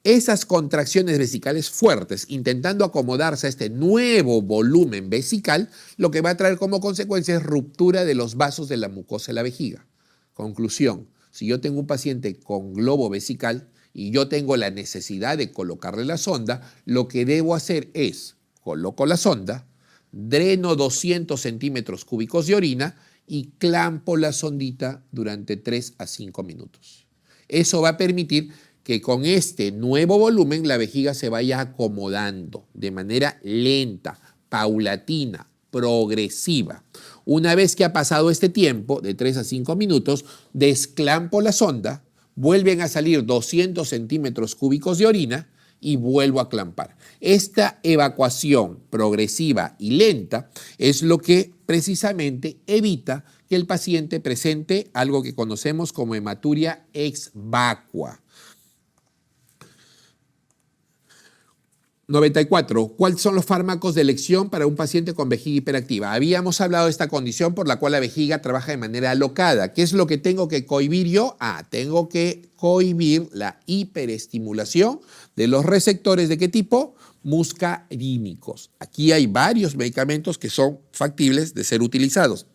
Esas contracciones vesicales fuertes, intentando acomodarse a este nuevo volumen vesical, lo que va a traer como consecuencia es ruptura de los vasos de la mucosa de la vejiga. Conclusión, si yo tengo un paciente con globo vesical y yo tengo la necesidad de colocarle la sonda, lo que debo hacer es, coloco la sonda, dreno 200 centímetros cúbicos de orina y clampo la sondita durante 3 a 5 minutos. Eso va a permitir que con este nuevo volumen la vejiga se vaya acomodando de manera lenta, paulatina, progresiva. Una vez que ha pasado este tiempo, de 3 a 5 minutos, desclampo la sonda, vuelven a salir 200 centímetros cúbicos de orina y vuelvo a clampar. Esta evacuación progresiva y lenta es lo que precisamente evita que el paciente presente algo que conocemos como hematuria ex vacua. 94. ¿Cuáles son los fármacos de elección para un paciente con vejiga hiperactiva? Habíamos hablado de esta condición por la cual la vejiga trabaja de manera alocada. ¿Qué es lo que tengo que cohibir yo? Tengo que cohibir la hiperestimulación de los receptores. ¿De qué tipo? Muscarínicos. Aquí hay varios medicamentos que son factibles de ser utilizados.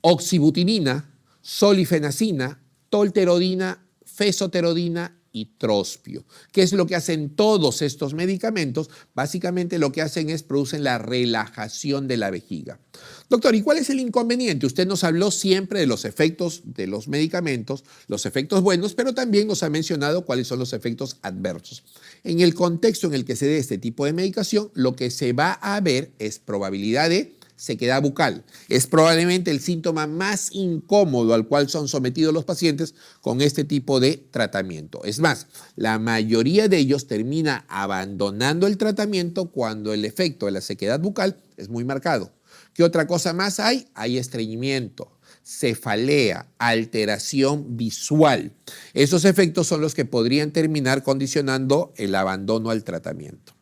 Oxibutinina, solifenacina, tolterodina, fesoterodina y trospio. ¿Qué es lo que hacen todos estos medicamentos? Básicamente lo que hacen es producen la relajación de la vejiga. Doctor, ¿y cuál es el inconveniente? Usted nos habló siempre de los efectos de los medicamentos, los efectos buenos, pero también nos ha mencionado cuáles son los efectos adversos. En el contexto en el que se dé este tipo de medicación, lo que se va a ver es probabilidad de sequedad bucal. Es probablemente el síntoma más incómodo al cual son sometidos los pacientes con este tipo de tratamiento. Es más, la mayoría de ellos termina abandonando el tratamiento cuando el efecto de la sequedad bucal es muy marcado. ¿Qué otra cosa más hay? Hay estreñimiento, cefalea, alteración visual. Esos efectos son los que podrían terminar condicionando el abandono al tratamiento.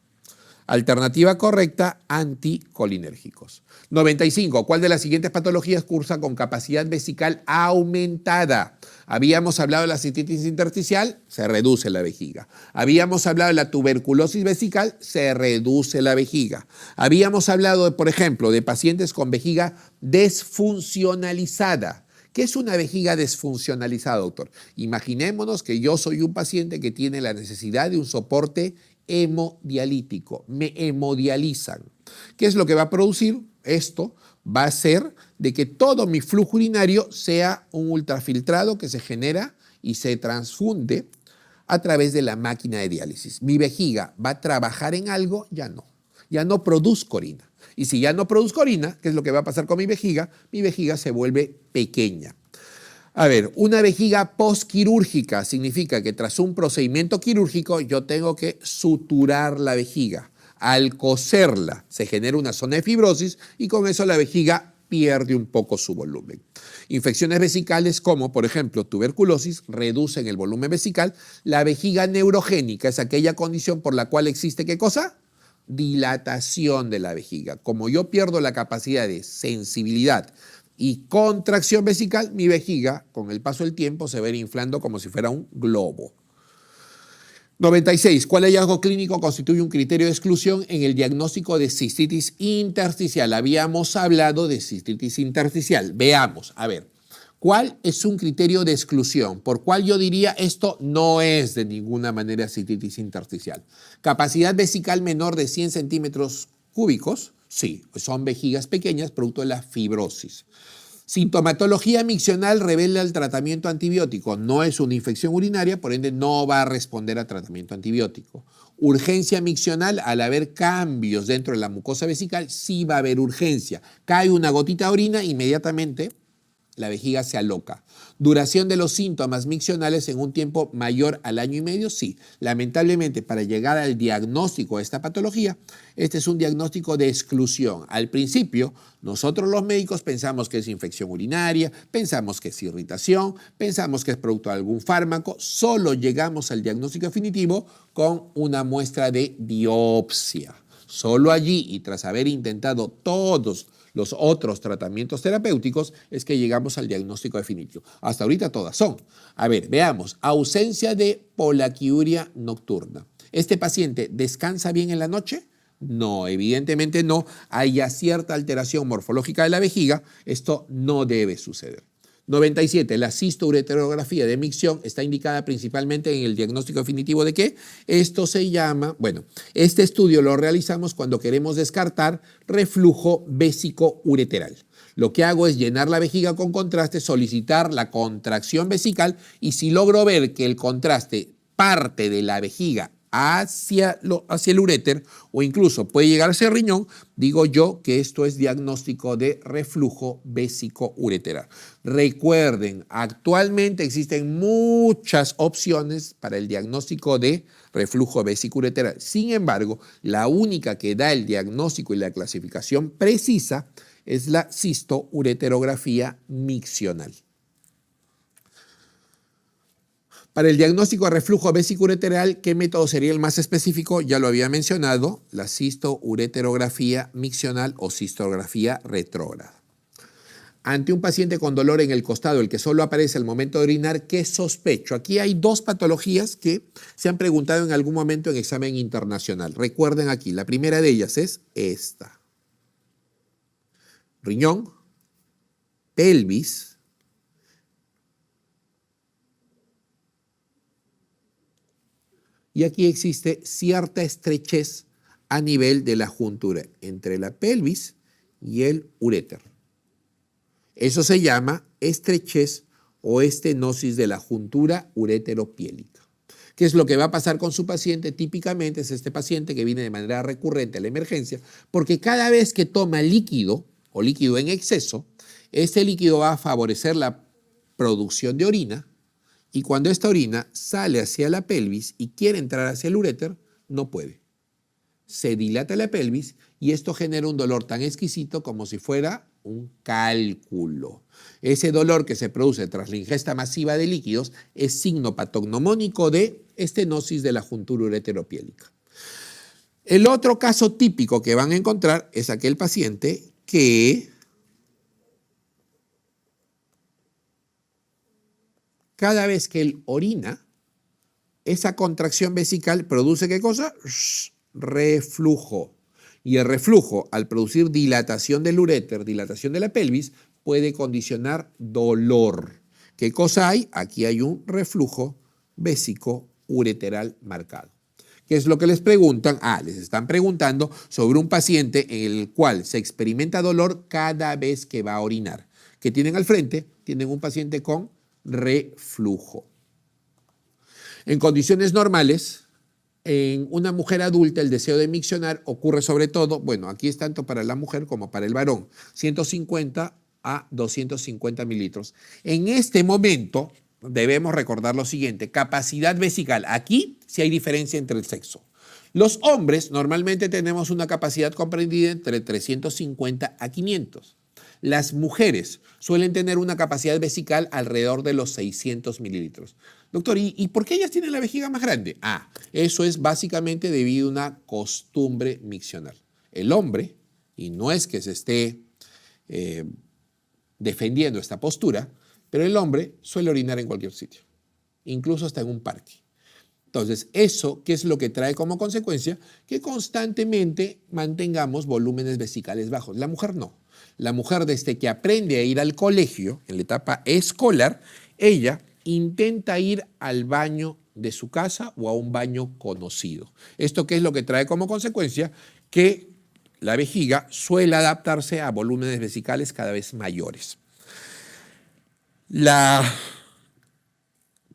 Alternativa correcta, anticolinérgicos. 95. ¿Cuál de las siguientes patologías cursa con capacidad vesical aumentada? Habíamos hablado de la cistitis intersticial, se reduce la vejiga. Habíamos hablado de la tuberculosis vesical, se reduce la vejiga. Habíamos hablado, por ejemplo, de pacientes con vejiga desfuncionalizada. ¿Qué es una vejiga desfuncionalizada, doctor? Imaginémonos que yo soy un paciente que tiene la necesidad de un soporte hemodialítico. Me hemodializan. ¿Qué es lo que va a producir? Esto va a hacer de que todo mi flujo urinario sea un ultrafiltrado que se genera y se transfunde a través de la máquina de diálisis. Mi vejiga va a trabajar en algo, ya no. Ya no produzco orina. Y si ya no produzco orina, ¿qué es lo que va a pasar con mi vejiga? Mi vejiga se vuelve pequeña. A ver, una vejiga postquirúrgica significa que tras un procedimiento quirúrgico yo tengo que suturar la vejiga. Al coserla se genera una zona de fibrosis y con eso la vejiga pierde un poco su volumen. Infecciones vesicales como, por ejemplo, tuberculosis, reducen el volumen vesical. La vejiga neurogénica es aquella condición por la cual existe, ¿qué cosa? Dilatación de la vejiga. Como yo pierdo la capacidad de sensibilidad y contracción vesical, mi vejiga, con el paso del tiempo, se va a ir inflando como si fuera un globo. 96. ¿Cuál hallazgo clínico constituye un criterio de exclusión en el diagnóstico de cistitis intersticial? Habíamos hablado de cistitis intersticial. Veamos, a ver, ¿cuál es un criterio de exclusión? ¿Por cuál yo diría esto no es de ninguna manera cistitis intersticial? ¿Capacidad vesical menor de 100 centímetros cúbicos? Sí, son vejigas pequeñas producto de la fibrosis. Sintomatología miccional revela el tratamiento antibiótico. No es una infección urinaria, por ende no va a responder a tratamiento antibiótico. Urgencia miccional, al haber cambios dentro de la mucosa vesical, sí va a haber urgencia. Cae una gotita de orina, inmediatamente la vejiga se aloca. Duración de los síntomas miccionales en un tiempo mayor al año y medio, sí. Lamentablemente, para llegar al diagnóstico de esta patología, este es un diagnóstico de exclusión. Al principio, nosotros los médicos pensamos que es infección urinaria, pensamos que es irritación, pensamos que es producto de algún fármaco. Solo llegamos al diagnóstico definitivo con una muestra de biopsia. Solo allí, y tras haber intentado todos los otros tratamientos terapéuticos, es que llegamos al diagnóstico definitivo. Hasta ahorita todas son. A ver, veamos. Ausencia de polaquiuria nocturna. ¿Este paciente descansa bien en la noche? No, evidentemente no. Hay ya cierta alteración morfológica de la vejiga. Esto no debe suceder. 97. La cistoureterografía de micción está indicada principalmente en el diagnóstico definitivo de qué. Esto se llama, bueno, este estudio lo realizamos cuando queremos descartar reflujo vésico-ureteral. Lo que hago es llenar la vejiga con contraste, solicitar la contracción vesical y si logro ver que el contraste parte de la vejiga hacia el uréter o incluso puede llegar hacia el riñón, digo yo que esto es diagnóstico de reflujo vésico-ureteral. Recuerden, actualmente existen muchas opciones para el diagnóstico de reflujo vésico-ureteral. Sin embargo, la única que da el diagnóstico y la clasificación precisa es la cistoureterografía miccional. Para el diagnóstico de reflujo vésico-ureteral, ¿qué método sería el más específico? Ya lo había mencionado, la cistoureterografía miccional o cistografía retrógrada. Ante un paciente con dolor en el costado, el que solo aparece al momento de orinar, ¿qué sospecho? Aquí hay dos patologías que se han preguntado en algún momento en examen internacional. Recuerden aquí, la primera de ellas es esta. Riñón, pelvis, y aquí existe cierta estrechez a nivel de la juntura entre la pelvis y el uréter. Eso se llama estrechez o estenosis de la juntura ureteropiélica. ¿Qué es lo que va a pasar con su paciente? Típicamente es este paciente que viene de manera recurrente a la emergencia porque cada vez que toma líquido o líquido en exceso, este líquido va a favorecer la producción de orina. Y cuando esta orina sale hacia la pelvis y quiere entrar hacia el uréter, no puede. Se dilata la pelvis y esto genera un dolor tan exquisito como si fuera un cálculo. Ese dolor que se produce tras la ingesta masiva de líquidos es signo patognomónico de estenosis de la juntura ureteropiélica. El otro caso típico que van a encontrar es aquel paciente que cada vez que él orina, esa contracción vesical produce ¿qué cosa? Reflujo. Y el reflujo, al producir dilatación del uréter, dilatación de la pelvis, puede condicionar dolor. ¿Qué cosa hay? Aquí hay un reflujo vésico-ureteral marcado. ¿Qué es lo que les preguntan? Les están preguntando sobre un paciente en el cual se experimenta dolor cada vez que va a orinar. ¿Qué tienen al frente? Tienen un paciente con reflujo. En condiciones normales, en una mujer adulta el deseo de miccionar ocurre sobre todo, bueno, aquí es tanto para la mujer como para el varón, 150 a 250 mililitros. En este momento debemos recordar lo siguiente, capacidad vesical. Aquí sí hay diferencia entre el sexo. Los hombres normalmente tenemos una capacidad comprendida entre 350 a 500. Las mujeres suelen tener una capacidad vesical alrededor de los 600 mililitros. Doctor, ¿y por qué ellas tienen la vejiga más grande? Eso es básicamente debido a una costumbre miccional. El hombre, y no es que se esté defendiendo esta postura, pero el hombre suele orinar en cualquier sitio, incluso hasta en un parque. Entonces, eso, ¿qué es lo que trae como consecuencia? Que constantemente mantengamos volúmenes vesicales bajos. La mujer no. La mujer, desde que aprende a ir al colegio, en la etapa escolar, ella intenta ir al baño de su casa o a un baño conocido. ¿Esto qué es lo que trae como consecuencia? Que la vejiga suele adaptarse a volúmenes vesicales cada vez mayores. La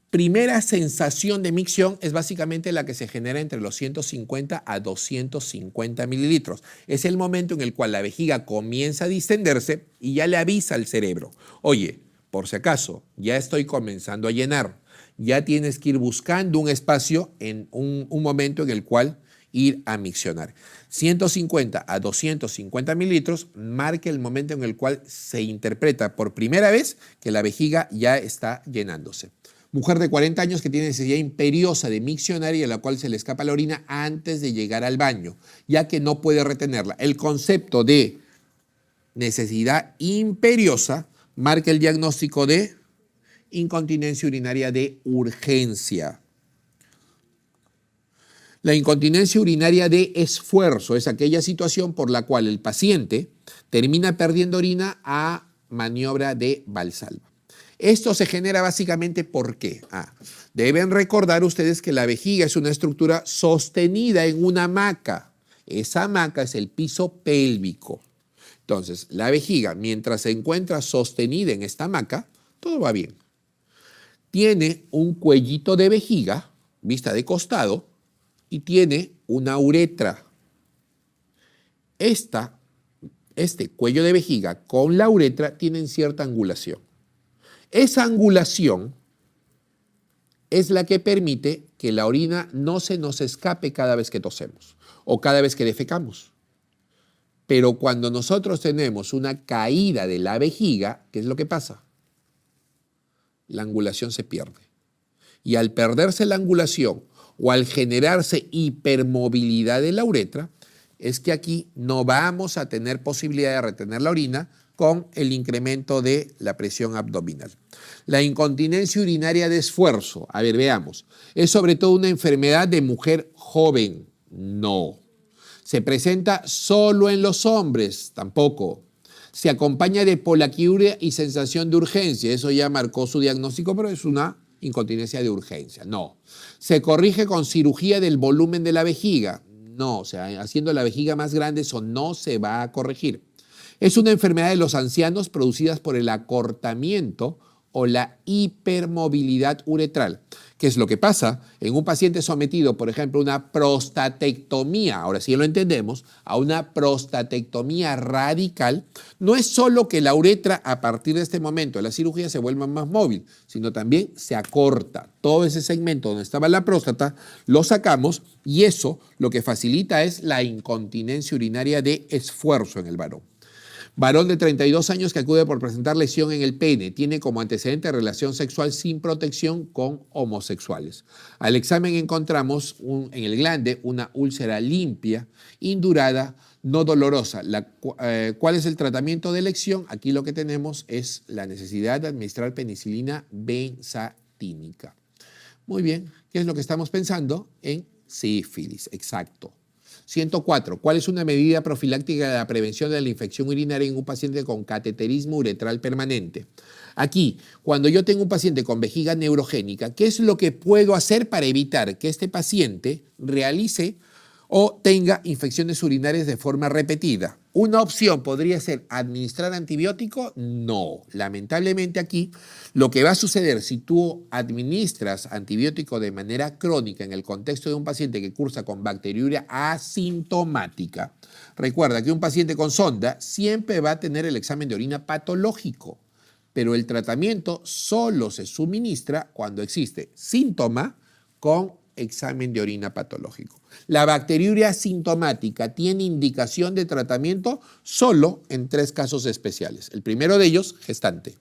primera sensación de micción es básicamente la que se genera entre los 150 a 250 mililitros. Es el momento en el cual la vejiga comienza a distenderse y ya le avisa al cerebro, oye, por si acaso, ya estoy comenzando a llenar, ya tienes que ir buscando un espacio en un momento en el cual ir a miccionar. 150 a 250 mililitros marca el momento en el cual se interpreta por primera vez que la vejiga ya está llenándose. Mujer de 40 años que tiene necesidad imperiosa de miccionar y a la cual se le escapa la orina antes de llegar al baño, ya que no puede retenerla. El concepto de necesidad imperiosa marca el diagnóstico de incontinencia urinaria de urgencia. La incontinencia urinaria de esfuerzo es aquella situación por la cual el paciente termina perdiendo orina a maniobra de Valsalva. Esto se genera básicamente ¿por qué? Deben recordar ustedes que la vejiga es una estructura sostenida en una hamaca. Esa hamaca es el piso pélvico. Entonces, la vejiga, mientras se encuentra sostenida en esta hamaca, todo va bien. Tiene un cuellito de vejiga, vista de costado, y tiene una uretra. Este cuello de vejiga con la uretra tienen cierta angulación. Esa angulación es la que permite que la orina no se nos escape cada vez que tosemos o cada vez que defecamos. Pero cuando nosotros tenemos una caída de la vejiga, ¿qué es lo que pasa? La angulación se pierde. Y al perderse la angulación o al generarse hipermovilidad de la uretra, es que aquí no vamos a tener posibilidad de retener la orina con el incremento de la presión abdominal. La incontinencia urinaria de esfuerzo, a ver, veamos, ¿es sobre todo una enfermedad de mujer joven? No. ¿Se presenta solo en los hombres? Tampoco. Se acompaña de polaquiuria y sensación de urgencia. Eso ya marcó su diagnóstico, pero es una incontinencia de urgencia. No. ¿Se corrige con cirugía del volumen de la vejiga? No. O sea, haciendo la vejiga más grande, eso no se va a corregir. Es una enfermedad de los ancianos producidas por el acortamiento o la hipermovilidad uretral. ¿Qué es lo que pasa? En un paciente sometido, por ejemplo, a una prostatectomía, ahora sí lo entendemos, a una prostatectomía radical, no es solo que la uretra a partir de este momento de la cirugía se vuelva más móvil, sino también se acorta. Todo ese segmento donde estaba la próstata lo sacamos y eso lo que facilita es la incontinencia urinaria de esfuerzo en el varón. Varón de 32 años que acude por presentar lesión en el pene. Tiene como antecedente relación sexual sin protección con homosexuales. Al examen encontramos en el glande una úlcera limpia, indurada, no dolorosa. ¿Cuál es el tratamiento de elección? Aquí lo que tenemos es la necesidad de administrar penicilina benzatínica. Muy bien, ¿qué es lo que estamos pensando? En sífilis, exacto. 104. ¿Cuál es una medida profiláctica de la prevención de la infección urinaria en un paciente con cateterismo uretral permanente? Aquí, cuando yo tengo un paciente con vejiga neurogénica, ¿qué es lo que puedo hacer para evitar que este paciente realice o tenga infecciones urinarias de forma repetida? ¿Una opción podría ser administrar antibiótico? No. Lamentablemente aquí lo que va a suceder si tú administras antibiótico de manera crónica en el contexto de un paciente que cursa con bacteriuria asintomática, recuerda que un paciente con sonda siempre va a tener el examen de orina patológico, pero el tratamiento solo se suministra cuando existe síntoma con examen de orina patológico. La bacteriuria asintomática tiene indicación de tratamiento solo en 3 casos especiales. El primero de ellos, gestante.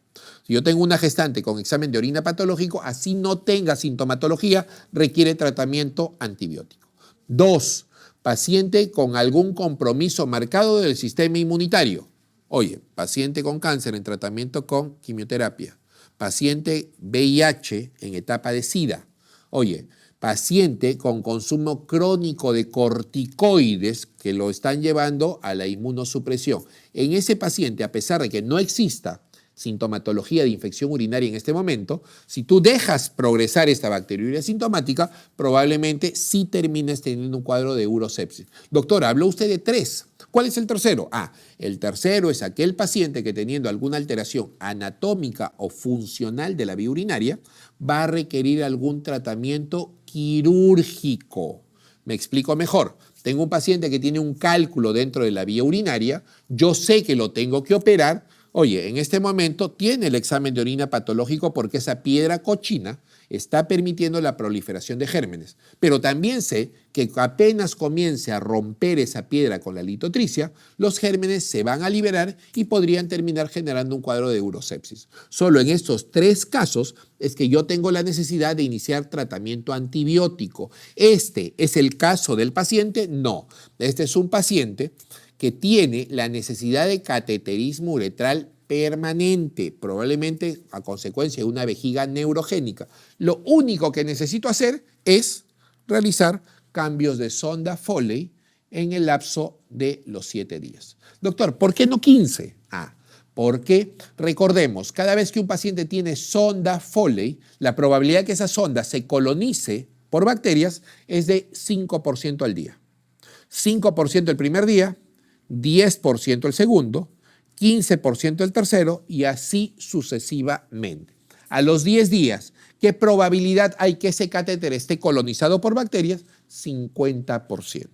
Si yo tengo una gestante con examen de orina patológico, así no tenga sintomatología, requiere tratamiento antibiótico. 2, paciente con algún compromiso marcado del sistema inmunitario. Oye, paciente con cáncer en tratamiento con quimioterapia. Paciente VIH en etapa de SIDA. Oye, paciente con consumo crónico de corticoides que lo están llevando a la inmunosupresión. En ese paciente, a pesar de que no exista sintomatología de infección urinaria en este momento, si tú dejas progresar esta bacteriuria sintomática, probablemente sí termines teniendo un cuadro de urosepsis. Doctor, habló usted de 3. ¿Cuál es el tercero? El tercero es aquel paciente que teniendo alguna alteración anatómica o funcional de la vía urinaria va a requerir algún tratamiento quirúrgico. Me explico mejor. Tengo un paciente que tiene un cálculo dentro de la vía urinaria, yo sé que lo tengo que operar. Oye, en este momento tiene el examen de orina patológico porque esa piedra cochina está permitiendo la proliferación de gérmenes. Pero también sé que apenas comience a romper esa piedra con la litotricia, los gérmenes se van a liberar y podrían terminar generando un cuadro de urosepsis. Solo en estos 3 casos es que yo tengo la necesidad de iniciar tratamiento antibiótico. ¿Este es el caso del paciente? No. Este es un paciente que tiene la necesidad de cateterismo uretral permanente, probablemente a consecuencia de una vejiga neurogénica. Lo único que necesito hacer es realizar cambios de sonda Foley en el lapso de los 7 días. Doctor, ¿por qué no 15? ¿Por qué? Recordemos, cada vez que un paciente tiene sonda Foley, la probabilidad de que esa sonda se colonice por bacterias es de 5% al día. 5% el primer día, 10% el segundo, 15% el tercero y así sucesivamente. A los 10 días, ¿qué probabilidad hay que ese catéter esté colonizado por bacterias? 50%.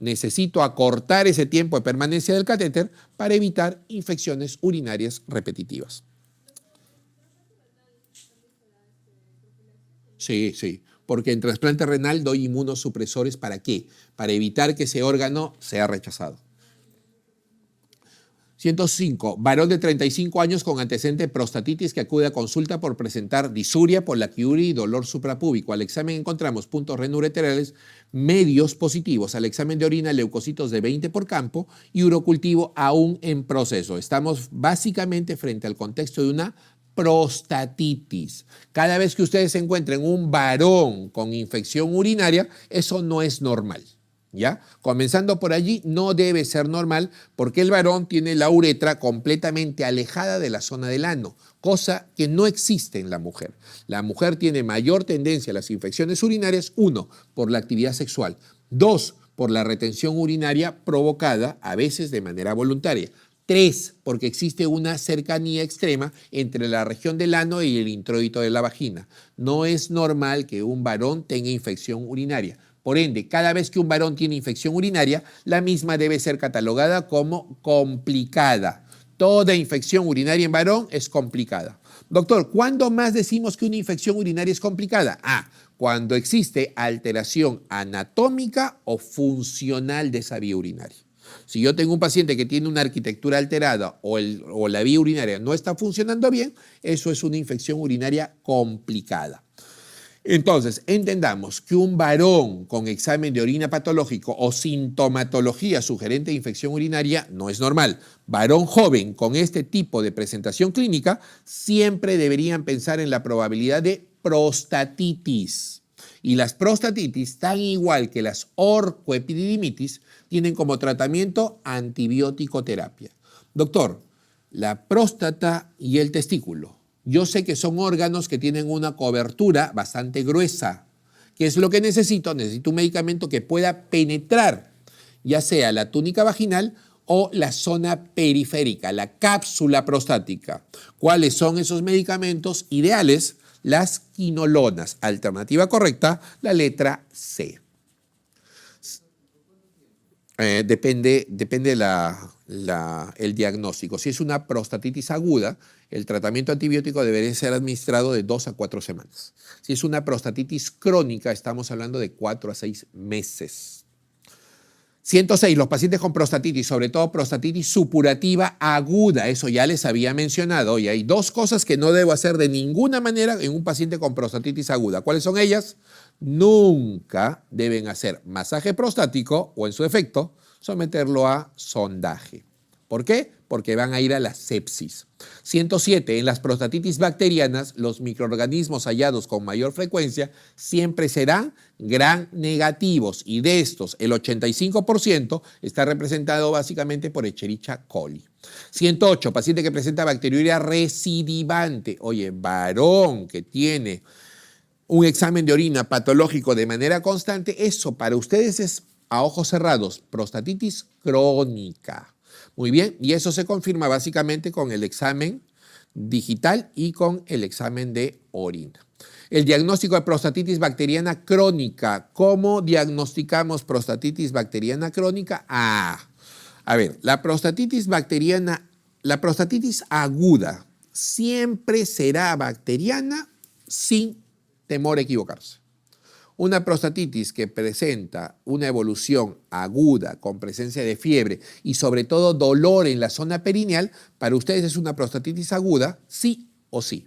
Necesito acortar ese tiempo de permanencia del catéter para evitar infecciones urinarias repetitivas. Sí, sí, porque en trasplante renal doy inmunosupresores ¿para qué? Para evitar que ese órgano sea rechazado. 105. Varón de 35 años con antecedente de prostatitis que acude a consulta por presentar disuria, polaquiuria y dolor suprapúbico. Al examen encontramos puntos renoureterales medios positivos. Al examen de orina, leucocitos de 20 por campo y urocultivo aún en proceso. Estamos básicamente frente al contexto de una prostatitis. Cada vez que ustedes encuentren un varón con infección urinaria, eso no es normal. ¿Ya? Comenzando por allí, no debe ser normal porque el varón tiene la uretra completamente alejada de la zona del ano, cosa que no existe en la mujer. La mujer tiene mayor tendencia a las infecciones urinarias, 1, por la actividad sexual, 2, por la retención urinaria provocada, a veces de manera voluntaria, 3, porque existe una cercanía extrema entre la región del ano y el introito de la vagina. No es normal que un varón tenga infección urinaria. Por ende, cada vez que un varón tiene infección urinaria, la misma debe ser catalogada como complicada. Toda infección urinaria en varón es complicada. Doctor, ¿cuándo más decimos que una infección urinaria es complicada? Cuando existe alteración anatómica o funcional de esa vía urinaria. Si yo tengo un paciente que tiene una arquitectura alterada o la vía urinaria no está funcionando bien, eso es una infección urinaria complicada. Entonces, entendamos que un varón con examen de orina patológico o sintomatología sugerente de infección urinaria no es normal. Varón joven con este tipo de presentación clínica siempre deberían pensar en la probabilidad de prostatitis. Y las prostatitis, tan igual que las orcoepididimitis, tienen como tratamiento antibiótico terapia. Doctor, la próstata y el testículo. Yo sé que son órganos que tienen una cobertura bastante gruesa. ¿Qué es lo que necesito? Necesito un medicamento que pueda penetrar, ya sea la túnica vaginal o la zona periférica, la cápsula prostática. ¿Cuáles son esos medicamentos ideales? Las quinolonas. Alternativa correcta, la letra C. Depende el diagnóstico. Si es una prostatitis aguda, el tratamiento antibiótico debería ser administrado de 2 a 4 semanas. Si es una prostatitis crónica, estamos hablando de 4 a 6 meses. 106. Los pacientes con prostatitis, sobre todo prostatitis supurativa aguda, eso ya les había mencionado, y hay 2 cosas que no debo hacer de ninguna manera en un paciente con prostatitis aguda. ¿Cuáles son ellas? Nunca deben hacer masaje prostático o, en su efecto, someterlo a sondaje. ¿Por qué? Porque van a ir a la sepsis. 107. En las prostatitis bacterianas, los microorganismos hallados con mayor frecuencia siempre serán gram negativos y de estos el 85% está representado básicamente por Escherichia coli. 108. Paciente que presenta bacteriuria recidivante. Oye, varón que tiene un examen de orina patológico de manera constante, eso para ustedes es a ojos cerrados, prostatitis crónica. Muy bien, y eso se confirma básicamente con el examen digital y con el examen de orina. El diagnóstico de prostatitis bacteriana crónica. ¿Cómo diagnosticamos prostatitis bacteriana crónica? A ver, la prostatitis aguda siempre será bacteriana sin temor a equivocarse. Una prostatitis que presenta una evolución aguda con presencia de fiebre y sobre todo dolor en la zona perineal, para ustedes es una prostatitis aguda, sí o sí.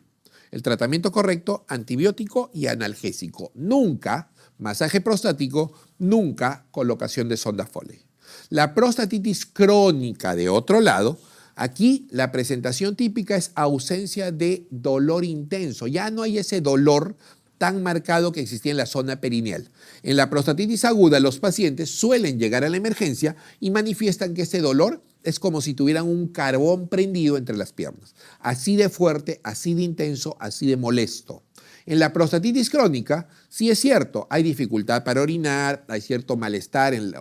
El tratamiento correcto, antibiótico y analgésico. Nunca masaje prostático, nunca colocación de sonda Foley. La prostatitis crónica, de otro lado, aquí la presentación típica es ausencia de dolor intenso. Ya no hay ese dolor tan marcado que existía en la zona perineal. En la prostatitis aguda, los pacientes suelen llegar a la emergencia y manifiestan que ese dolor es como si tuvieran un carbón prendido entre las piernas. Así de fuerte, así de intenso, así de molesto. En la prostatitis crónica, sí es cierto, hay dificultad para orinar, hay cierto malestar en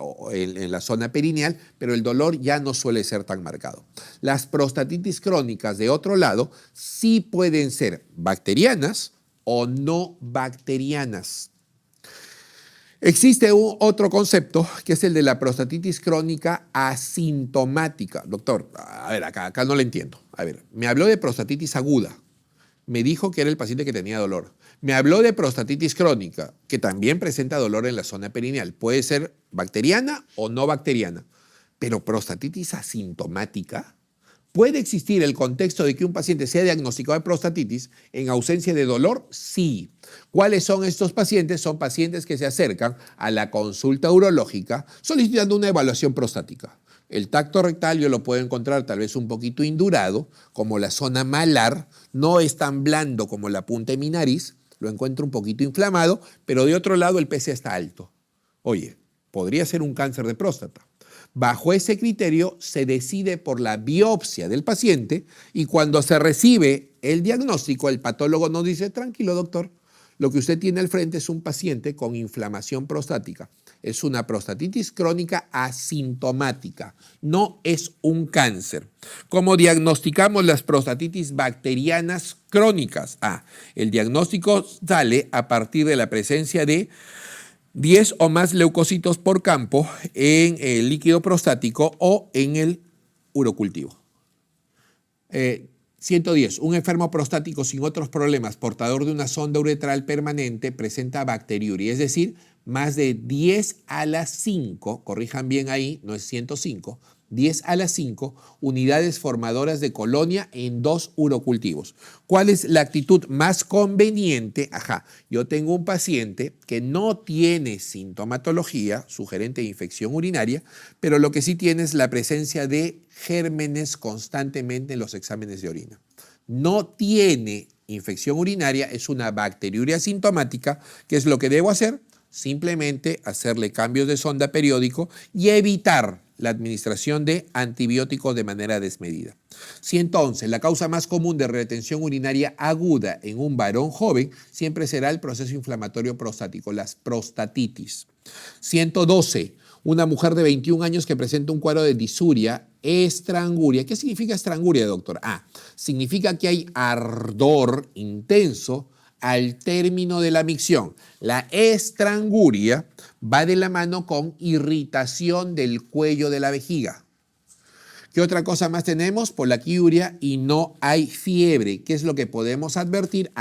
la zona perineal, pero el dolor ya no suele ser tan marcado. Las prostatitis crónicas, de otro lado, sí pueden ser bacterianas o no bacterianas. Existe otro concepto que es el de la prostatitis crónica asintomática. Doctor, a ver, acá no le entiendo. A ver, me habló de prostatitis aguda. Me dijo que era el paciente que tenía dolor. Me habló de prostatitis crónica, que también presenta dolor en la zona perineal. Puede ser bacteriana o no bacteriana. Pero prostatitis asintomática. ¿Puede existir el contexto de que un paciente sea diagnosticado de prostatitis en ausencia de dolor? Sí. ¿Cuáles son estos pacientes? Son pacientes que se acercan a la consulta urológica solicitando una evaluación prostática. El tacto rectal yo lo puedo encontrar tal vez un poquito indurado, como la zona malar, no es tan blando como la punta de mi nariz, lo encuentro un poquito inflamado, pero de otro lado el PSA está alto. Oye, podría ser un cáncer de próstata. Bajo ese criterio se decide por la biopsia del paciente y cuando se recibe el diagnóstico, el patólogo nos dice, tranquilo doctor, lo que usted tiene al frente es un paciente con inflamación prostática. Es una prostatitis crónica asintomática, no es un cáncer. ¿Cómo diagnosticamos las prostatitis bacterianas crónicas? El diagnóstico sale a partir de la presencia de 10 o más leucocitos por campo en el líquido prostático o en el urocultivo. 110. Un enfermo prostático sin otros problemas, portador de una sonda uretral permanente, presenta bacteriuria, es decir, más de 10 a la 5, corrijan bien ahí, no es 105, 10 a la 5 unidades formadoras de colonia en 2 urocultivos. ¿Cuál es la actitud más conveniente? Yo tengo un paciente que no tiene sintomatología sugerente de infección urinaria, pero lo que sí tiene es la presencia de gérmenes constantemente en los exámenes de orina. No tiene infección urinaria, es una bacteriuria asintomática. ¿Qué es lo que debo hacer? Simplemente hacerle cambios de sonda periódico y evitar la administración de antibióticos de manera desmedida. 111. La causa más común de retención urinaria aguda en un varón joven siempre será el proceso inflamatorio prostático, las prostatitis. 112. Una mujer de 21 años que presenta un cuadro de disuria, estranguria. ¿Qué significa estranguria, doctor? Significa que hay ardor intenso al término de la micción. La estranguria va de la mano con irritación del cuello de la vejiga. ¿Qué otra cosa más tenemos? Polaquiuria y no hay fiebre. ¿Qué es lo que podemos advertir?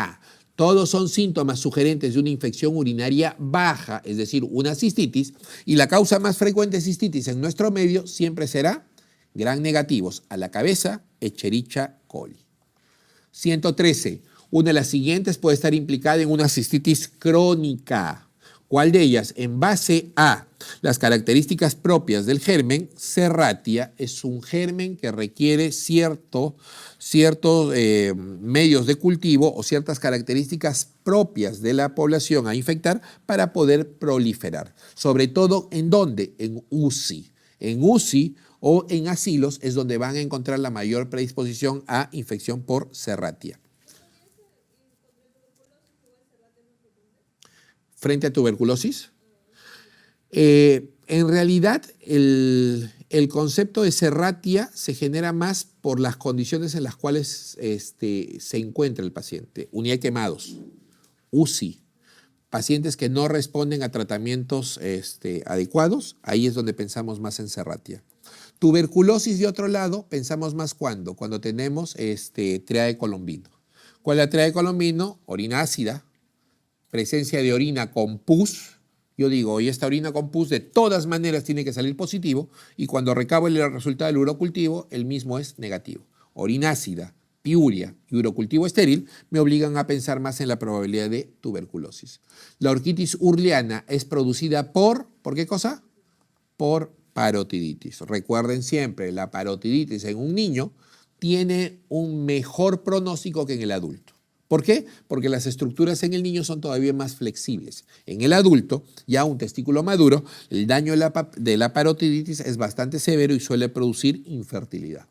Todos son síntomas sugerentes de una infección urinaria baja, es decir, una cistitis, y la causa más frecuente de cistitis en nuestro medio siempre será gram negativos a la cabeza, Escherichia coli. 113. Una de las siguientes puede estar implicada en una cistitis crónica. ¿Cuál de ellas? En base a las características propias del germen, Serratia es un germen que requiere ciertos medios de cultivo o ciertas características propias de la población a infectar para poder proliferar. Sobre todo, ¿en dónde? En UCI. En UCI o en asilos es donde van a encontrar la mayor predisposición a infección por Serratia. Frente a tuberculosis. En realidad, el concepto de Serratia se genera más por las condiciones en las cuales se encuentra el paciente. Unidad de quemados, UCI, pacientes que no responden a tratamientos adecuados, ahí es donde pensamos más en Serratia. Tuberculosis, de otro lado, pensamos más cuando tenemos triade colombino. ¿Cuál es la triade colombino? Orina ácida, presencia de orina con pus. Yo digo, y esta orina con pus de todas maneras tiene que salir positivo y cuando recabo el resultado del urocultivo, el mismo es negativo. Orina ácida, piuria y urocultivo estéril me obligan a pensar más en la probabilidad de tuberculosis. La orquitis urliana es producida ¿por qué cosa? Por parotiditis. Recuerden siempre, la parotiditis en un niño tiene un mejor pronóstico que en el adulto. ¿Por qué? Porque las estructuras en el niño son todavía más flexibles. En el adulto, ya un testículo maduro, el daño de la parotiditis es bastante severo y suele producir infertilidad.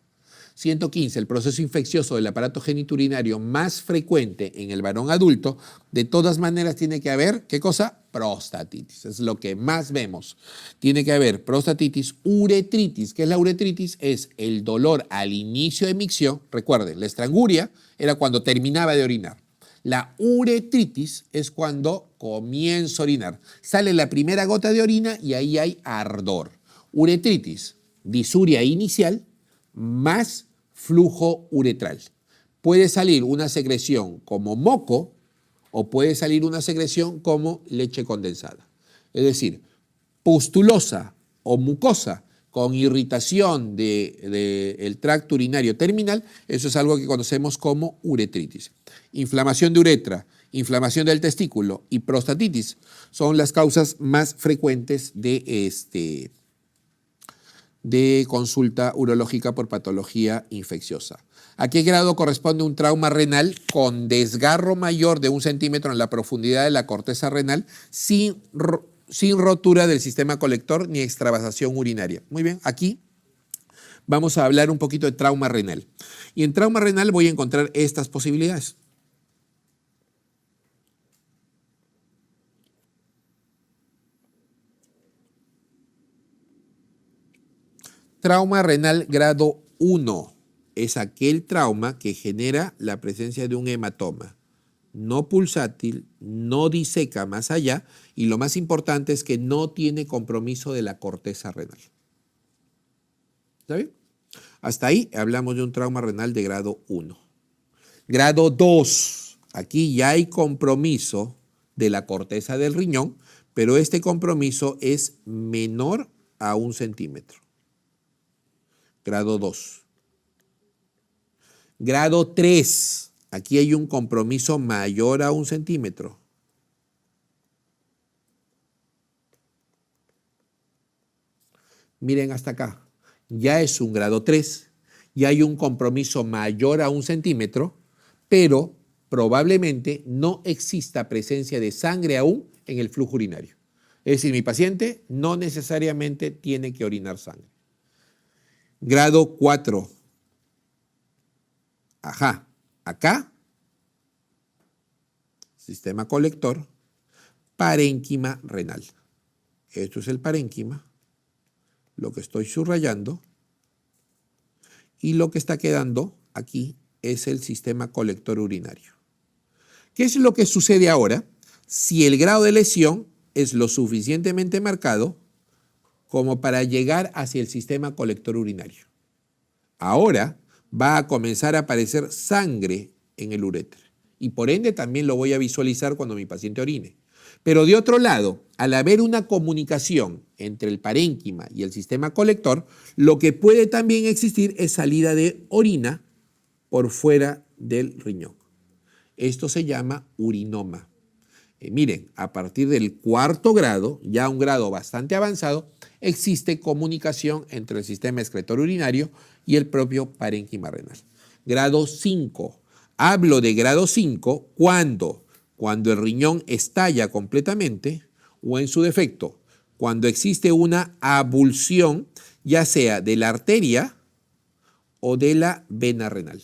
115. El proceso infeccioso del aparato genitourinario más frecuente en el varón adulto, de todas maneras tiene que haber, ¿qué cosa? Prostatitis. Es lo que más vemos. Tiene que haber prostatitis, uretritis. ¿Qué es la uretritis? Es el dolor al inicio de micción. Recuerden, la estranguria era cuando terminaba de orinar. La uretritis es cuando comienzo a orinar. Sale la primera gota de orina y ahí hay ardor. Uretritis, disuria inicial, más flujo uretral. Puede salir una secreción como moco o puede salir una secreción como leche condensada. Es decir, pustulosa o mucosa con irritación del tracto urinario terminal, eso es algo que conocemos como uretritis. Inflamación de uretra, inflamación del testículo y prostatitis son las causas más frecuentes de consulta urológica por patología infecciosa. ¿A qué grado corresponde un trauma renal con desgarro mayor de 1 centímetro en la profundidad de la corteza renal sin rotura del sistema colector ni extravasación urinaria? Muy bien, aquí vamos a hablar un poquito de trauma renal. Y en trauma renal voy a encontrar estas posibilidades. Trauma renal grado 1 es aquel trauma que genera la presencia de un hematoma. No pulsátil, no diseca más allá y lo más importante es que no tiene compromiso de la corteza renal. ¿Está bien? Hasta ahí hablamos de un trauma renal de grado 1. Grado 2, aquí ya hay compromiso de la corteza del riñón, pero este compromiso es menor a 1 centímetro. Grado 2. Grado 3. Aquí hay un compromiso mayor a 1 centímetro. Miren hasta acá. Ya es un grado 3. Ya hay un compromiso mayor a 1 centímetro, pero probablemente no exista presencia de sangre aún en el flujo urinario. Es decir, mi paciente no necesariamente tiene que orinar sangre. Grado 4. Ajá, acá, sistema colector, parénquima renal. Esto es el parénquima, lo que estoy subrayando, y lo que está quedando aquí es el sistema colector urinario. ¿Qué es lo que sucede ahora? Si el grado de lesión es lo suficientemente marcado como para llegar hacia el sistema colector urinario. Ahora va a comenzar a aparecer sangre en el uretra y por ende también lo voy a visualizar cuando mi paciente orine. Pero de otro lado, al haber una comunicación entre el parénquima y el sistema colector, lo que puede también existir es salida de orina por fuera del riñón. Esto se llama urinoma. Miren, a partir del 4º grado, ya un grado bastante avanzado, existe comunicación entre el sistema excretor urinario y el propio parénquima renal. Grado 5. Hablo de grado 5 cuando el riñón estalla completamente o en su defecto, cuando existe una abulsión, ya sea de la arteria o de la vena renal.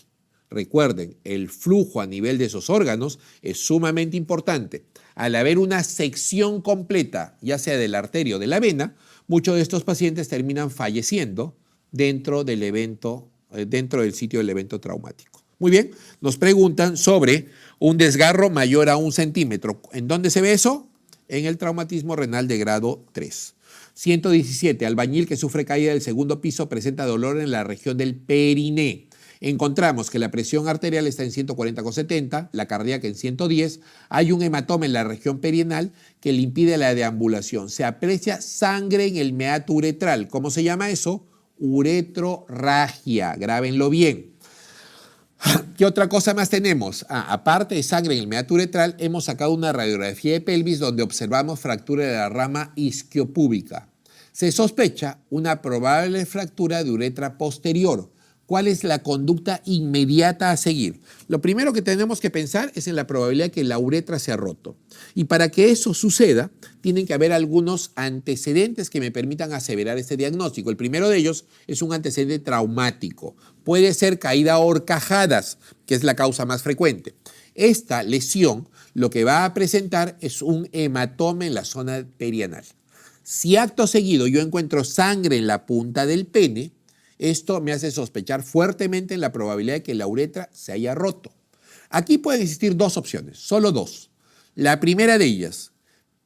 Recuerden, el flujo a nivel de esos órganos es sumamente importante. Al haber una sección completa, ya sea de la arteria o de la vena, muchos de estos pacientes terminan falleciendo dentro del sitio del evento traumático. Muy bien, nos preguntan sobre un desgarro mayor a 1 centímetro. ¿En dónde se ve eso? En el traumatismo renal de grado 3. 117. Albañil que sufre caída del 2º piso presenta dolor en la región del periné. Encontramos que la presión arterial está en 140/70, la cardíaca en 110, hay un hematoma en la región perianal que le impide la deambulación. Se aprecia sangre en el meato uretral. ¿Cómo se llama eso? Uretrorragia. Grábenlo bien. ¿Qué otra cosa más tenemos? Aparte de sangre en el meato uretral, hemos sacado una radiografía de pelvis donde observamos fractura de la rama isquiopúbica. Se sospecha una probable fractura de uretra posterior. ¿Cuál es la conducta inmediata a seguir? Lo primero que tenemos que pensar es en la probabilidad de que la uretra se ha roto. Y para que eso suceda, tienen que haber algunos antecedentes que me permitan aseverar este diagnóstico. El primero de ellos es un antecedente traumático. Puede ser caída a horcajadas, que es la causa más frecuente. Esta lesión lo que va a presentar es un hematoma en la zona perianal. Si acto seguido yo encuentro sangre en la punta del pene, esto me hace sospechar fuertemente en la probabilidad de que la uretra se haya roto. Aquí pueden existir dos opciones, solo dos. La primera de ellas,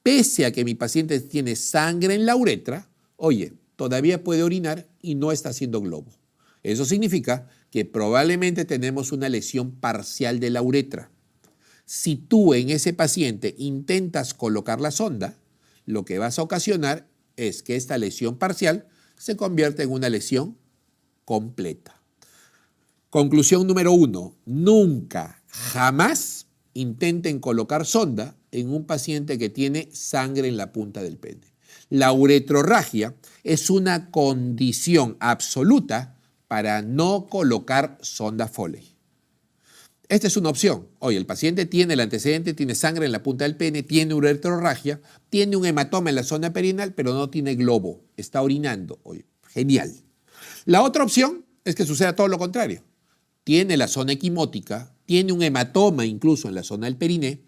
pese a que mi paciente tiene sangre en la uretra, oye, todavía puede orinar y no está haciendo globo. Eso significa que probablemente tenemos una lesión parcial de la uretra. Si tú en ese paciente intentas colocar la sonda, lo que vas a ocasionar es que esta lesión parcial se convierta en una lesión completa. Conclusión número 1. Nunca, jamás intenten colocar sonda en un paciente que tiene sangre en la punta del pene. La uretrorragia es una condición absoluta para no colocar sonda Foley. Esta es una opción. Oye, el paciente tiene el antecedente, tiene sangre en la punta del pene, tiene uretrorragia, tiene un hematoma en la zona perineal, pero no tiene globo, está orinando. Oye, genial. La otra opción es que suceda todo lo contrario. Tiene la zona equimótica, tiene un hematoma incluso en la zona del periné,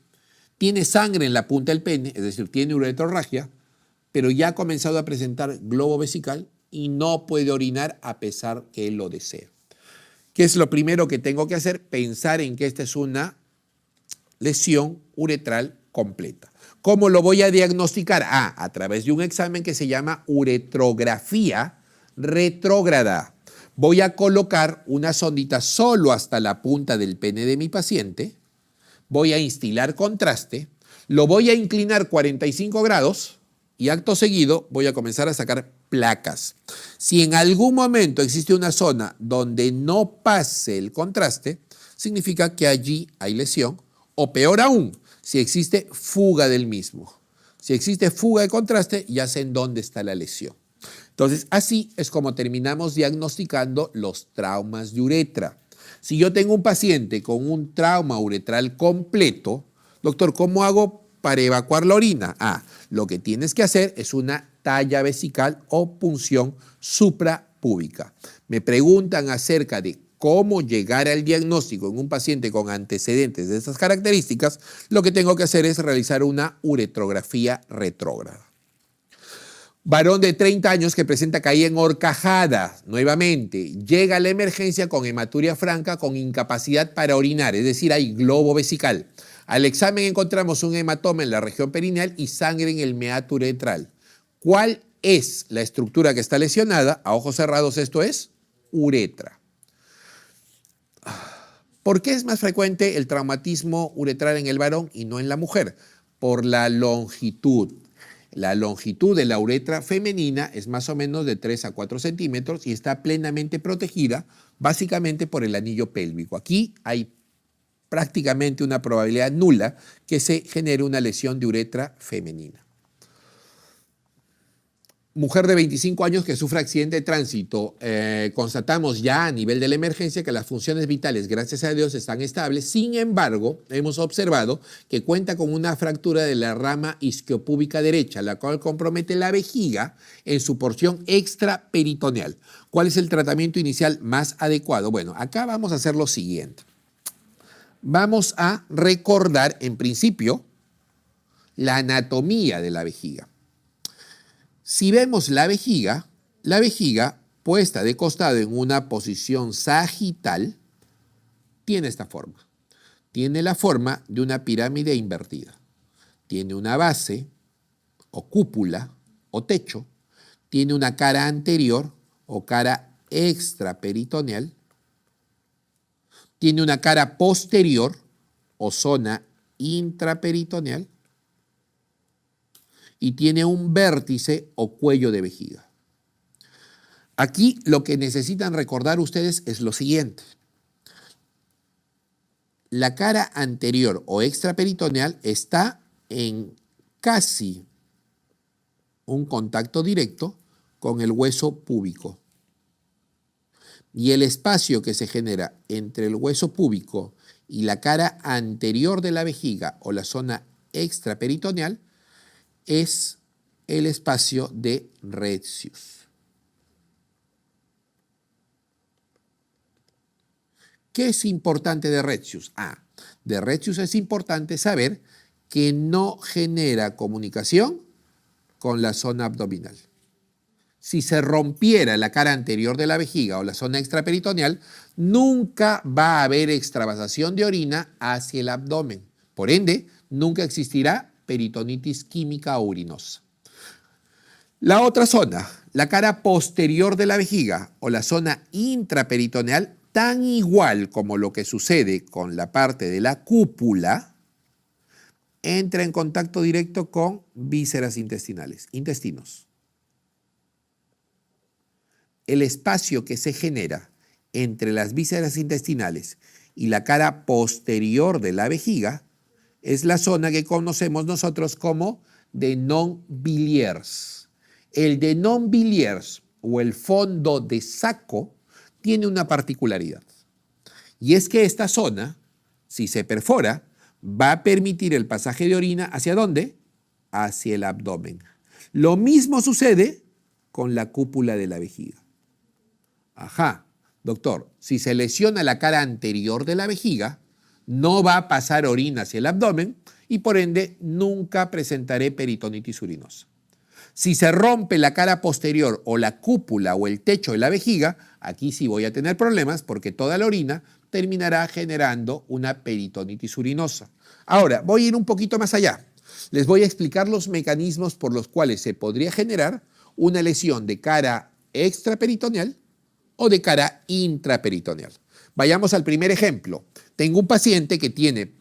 tiene sangre en la punta del pene, es decir, tiene uretrorragia, pero ya ha comenzado a presentar globo vesical y no puede orinar a pesar que él lo desea. ¿Qué es lo primero que tengo que hacer? Pensar en que esta es una lesión uretral completa. ¿Cómo lo voy a diagnosticar? A través de un examen que se llama uretrografía retrógrada. Voy a colocar una sondita solo hasta la punta del pene de mi paciente, voy a instilar contraste, lo voy a inclinar 45 grados y acto seguido voy a comenzar a sacar placas. Si en algún momento existe una zona donde no pase el contraste, significa que allí hay lesión, o peor aún, si existe fuga del mismo. Si existe fuga de contraste, ya sé en dónde está la lesión. Entonces, así es como terminamos diagnosticando los traumas de uretra. Si yo tengo un paciente con un trauma uretral completo, doctor, ¿cómo hago para evacuar la orina? Lo que tienes que hacer es una talla vesical o punción suprapúbica. Me preguntan acerca de cómo llegar al diagnóstico en un paciente con antecedentes de estas características, lo que tengo que hacer es realizar una uretrografía retrógrada. Varón de 30 años que presenta caída en horcajada, nuevamente, llega a la emergencia con hematuria franca, con incapacidad para orinar, es decir, hay globo vesical. Al examen encontramos un hematoma en la región perineal y sangre en el meato uretral. ¿Cuál es la estructura que está lesionada? A ojos cerrados esto es uretra. ¿Por qué es más frecuente el traumatismo uretral en el varón y no en la mujer? Por la longitud. La longitud de la uretra femenina es más o menos de 3 a 4 centímetros y está plenamente protegida básicamente por el anillo pélvico. Aquí hay prácticamente una probabilidad nula que se genere una lesión de uretra femenina. Mujer de 25 años que sufre accidente de tránsito. Constatamos ya a nivel de la emergencia que las funciones vitales, gracias a Dios, están estables. Sin embargo, hemos observado que cuenta con una fractura de la rama isquiopúbica derecha, la cual compromete la vejiga en su porción extraperitoneal. ¿Cuál es el tratamiento inicial más adecuado? Bueno, acá vamos a hacer lo siguiente. Vamos a recordar, en principio, la anatomía de la vejiga. Si vemos la vejiga puesta de costado en una posición sagital, tiene esta forma. Tiene la forma de una pirámide invertida. Tiene una base o cúpula o techo. Tiene una cara anterior o cara extraperitoneal. Tiene una cara posterior o zona intraperitoneal. Y tiene un vértice o cuello de vejiga. Aquí lo que necesitan recordar ustedes es lo siguiente. La cara anterior o extraperitoneal está en casi un contacto directo con el hueso púbico. y el espacio que se genera entre el hueso púbico y la cara anterior de la vejiga o la zona extraperitoneal es el espacio de Retzius. ¿Qué es importante de Retzius? De Retzius es importante saber que no genera comunicación con la zona abdominal. Si se rompiera la cara anterior de la vejiga o la zona extraperitoneal, nunca va a haber extravasación de orina hacia el abdomen. Por ende, nunca existirá peritonitis química o urinosa. La otra zona, la cara posterior de la vejiga o la zona intraperitoneal, tan igual como lo que sucede con la parte de la cúpula, entra en contacto directo con vísceras intestinales, intestinos. El espacio que se genera entre las vísceras intestinales y la cara posterior de la vejiga es la zona que conocemos nosotros como Denon biliaires. El Denon biliaires o el fondo de saco tiene una particularidad, y es que esta zona, si se perfora, va a permitir el pasaje de orina ¿hacia dónde? Hacia el abdomen. Lo mismo sucede con la cúpula de la vejiga. Doctor, si se lesiona la cara anterior de la vejiga, no va a pasar orina hacia el abdomen y por ende nunca presentaré peritonitis urinosa. Si se rompe la cara posterior o la cúpula o el techo de la vejiga, aquí sí voy a tener problemas porque toda la orina terminará generando una peritonitis urinosa. Ahora, voy a ir un poquito más allá. Les voy a explicar los mecanismos por los cuales se podría generar una lesión de cara extraperitoneal o de cara intraperitoneal. Vayamos al primer ejemplo. Tengo un paciente que tiene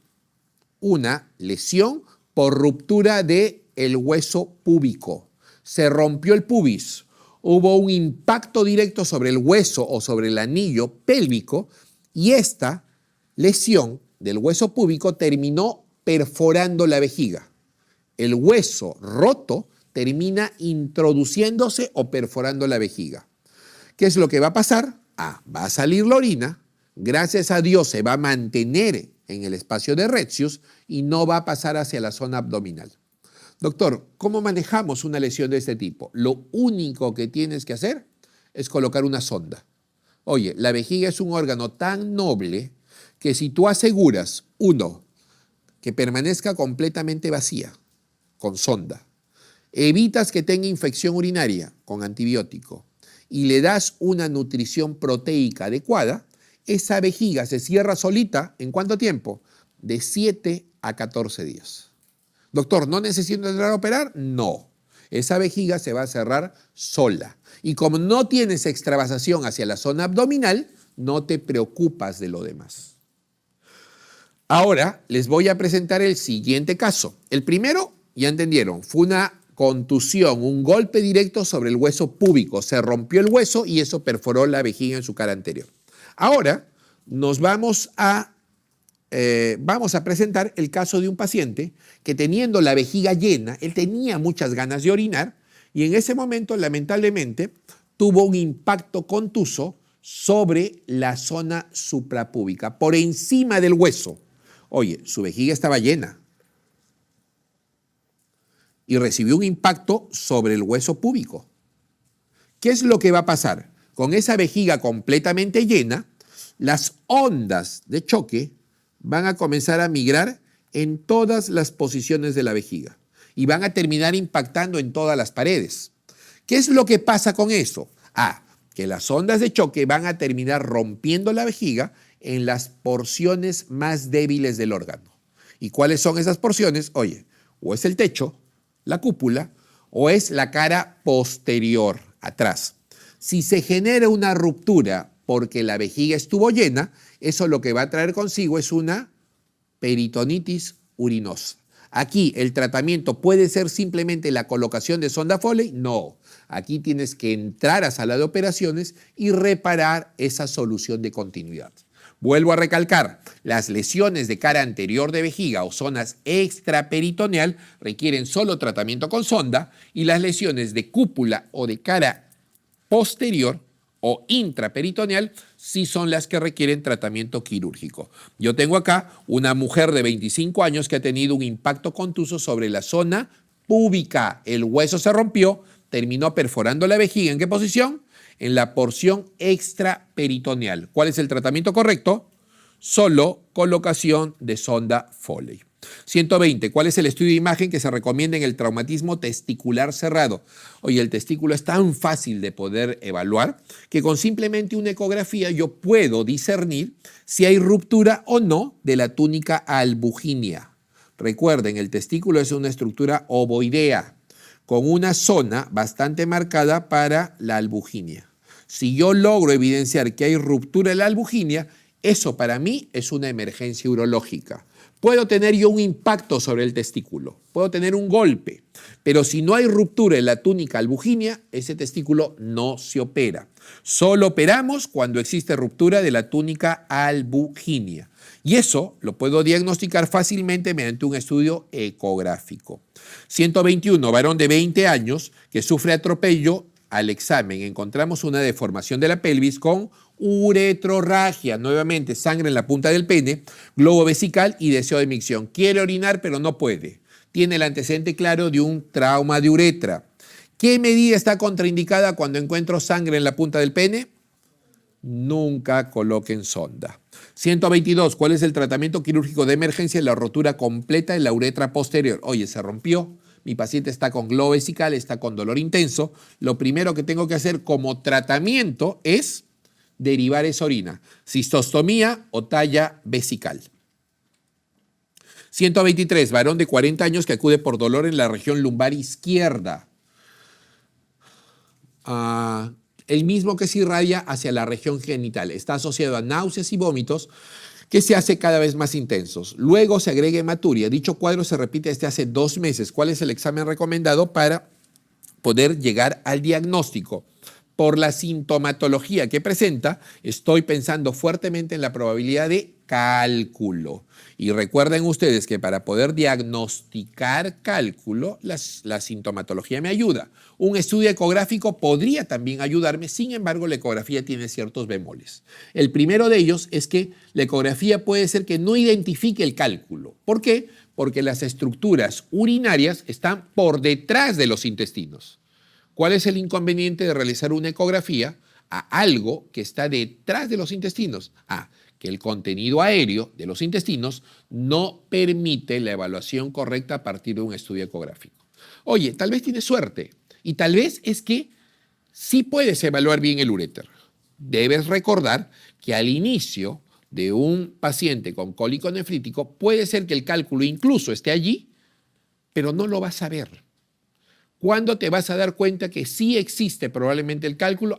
una lesión por ruptura del hueso púbico. Se rompió el pubis, hubo un impacto directo sobre el hueso o sobre el anillo pélvico y esta lesión del hueso púbico terminó perforando la vejiga. El hueso roto termina introduciéndose o perforando la vejiga. ¿Qué es lo que va a pasar? Va a salir la orina, gracias a Dios se va a mantener en el espacio de Retzius y no va a pasar hacia la zona abdominal. Doctor, ¿cómo manejamos una lesión de este tipo? Lo único que tienes que hacer es colocar una sonda. Oye, la vejiga es un órgano tan noble que si tú aseguras, uno, que permanezca completamente vacía, con sonda, evitas que tenga infección urinaria con antibiótico y le das una nutrición proteica adecuada, esa vejiga se cierra solita, ¿en cuánto tiempo? De 7 a 14 días. Doctor, ¿no necesito entrar a operar? No. Esa vejiga se va a cerrar sola. Y como no tienes extravasación hacia la zona abdominal, no te preocupas de lo demás. Ahora les voy a presentar el siguiente caso. El primero, ya entendieron, fue una contusión, un golpe directo sobre el hueso púbico. Se rompió el hueso y eso perforó la vejiga en su cara anterior. Ahora nos vamos a presentar el caso de un paciente que teniendo la vejiga llena, él tenía muchas ganas de orinar y en ese momento lamentablemente tuvo un impacto contuso sobre la zona suprapúbica, por encima del hueso. Oye, su vejiga estaba llena y recibió un impacto sobre el hueso púbico. ¿Qué es lo que va a pasar? Con esa vejiga completamente llena, las ondas de choque van a comenzar a migrar en todas las posiciones de la vejiga y van a terminar impactando en todas las paredes. ¿Qué es lo que pasa con eso? Que las ondas de choque van a terminar rompiendo la vejiga en las porciones más débiles del órgano. ¿Y cuáles son esas porciones? Oye, o es el techo, la cúpula, o es la cara posterior, atrás. Si se genera una ruptura porque la vejiga estuvo llena, eso lo que va a traer consigo es una peritonitis urinosa. Aquí el tratamiento puede ser simplemente la colocación de sonda Foley. No, aquí tienes que entrar a sala de operaciones y reparar esa solución de continuidad. Vuelvo a recalcar, las lesiones de cara anterior de vejiga o zonas extraperitoneal requieren solo tratamiento con sonda y las lesiones de cúpula o de cara posterior o intraperitoneal sí son las que requieren tratamiento quirúrgico. Yo tengo acá una mujer de 25 años que ha tenido un impacto contuso sobre la zona púbica. El hueso se rompió, terminó perforando la vejiga. ¿En qué posición? En la porción extraperitoneal. ¿Cuál es el tratamiento correcto? Solo colocación de sonda Foley. 120. ¿Cuál es el estudio de imagen que se recomienda en el traumatismo testicular cerrado? Oye, el testículo es tan fácil de poder evaluar que con simplemente una ecografía yo puedo discernir si hay ruptura o no de la túnica albuginea. Recuerden, el testículo es una estructura ovoidea con una zona bastante marcada para la albuginea. Si yo logro evidenciar que hay ruptura de la albuginea, eso para mí es una emergencia urológica. Puedo tener yo un impacto sobre el testículo, puedo tener un golpe, pero si no hay ruptura en la túnica albuginea, ese testículo no se opera. Solo operamos cuando existe ruptura de la túnica albuginea. Y eso lo puedo diagnosticar fácilmente mediante un estudio ecográfico. 121, varón de 20 años que sufre atropello. Al examen encontramos una deformación de la pelvis con uretrorragia, nuevamente sangre en la punta del pene, globo vesical y deseo de micción. Quiere orinar pero no puede. Tiene el antecedente claro de un trauma de uretra. ¿Qué medida está contraindicada cuando encuentro sangre en la punta del pene? Nunca coloquen sonda. 122. ¿Cuál es el tratamiento quirúrgico de emergencia en la rotura completa en la uretra posterior? Oye, se rompió. Mi paciente está con globo vesical, está con dolor intenso. Lo primero que tengo que hacer como tratamiento es derivar esa orina. Cistostomía o talla vesical. 123. Varón de 40 años que acude por dolor en la región lumbar izquierda. El mismo que se irradia hacia la región genital. Está asociado a náuseas y vómitos que se hace cada vez más intensos. Luego se agrega hematuria. Dicho cuadro se repite desde hace 2 meses. ¿Cuál es el examen recomendado para poder llegar al diagnóstico? Por la sintomatología que presenta, estoy pensando fuertemente en la probabilidad de cálculo. Y recuerden ustedes que para poder diagnosticar cálculo, la sintomatología me ayuda. Un estudio ecográfico podría también ayudarme, sin embargo, la ecografía tiene ciertos bemoles. El primero de ellos es que la ecografía puede ser que no identifique el cálculo. ¿Por qué? Porque las estructuras urinarias están por detrás de los intestinos. ¿Cuál es el inconveniente de realizar una ecografía a algo que está detrás de los intestinos? Que el contenido aéreo de los intestinos no permite la evaluación correcta a partir de un estudio ecográfico. Oye, tal vez tienes suerte y tal vez es que sí puedes evaluar bien el uréter. Debes recordar que al inicio de un paciente con cólico nefrítico puede ser que el cálculo incluso esté allí, pero no lo vas a ver. ¿Cuándo te vas a dar cuenta que sí existe probablemente el cálculo?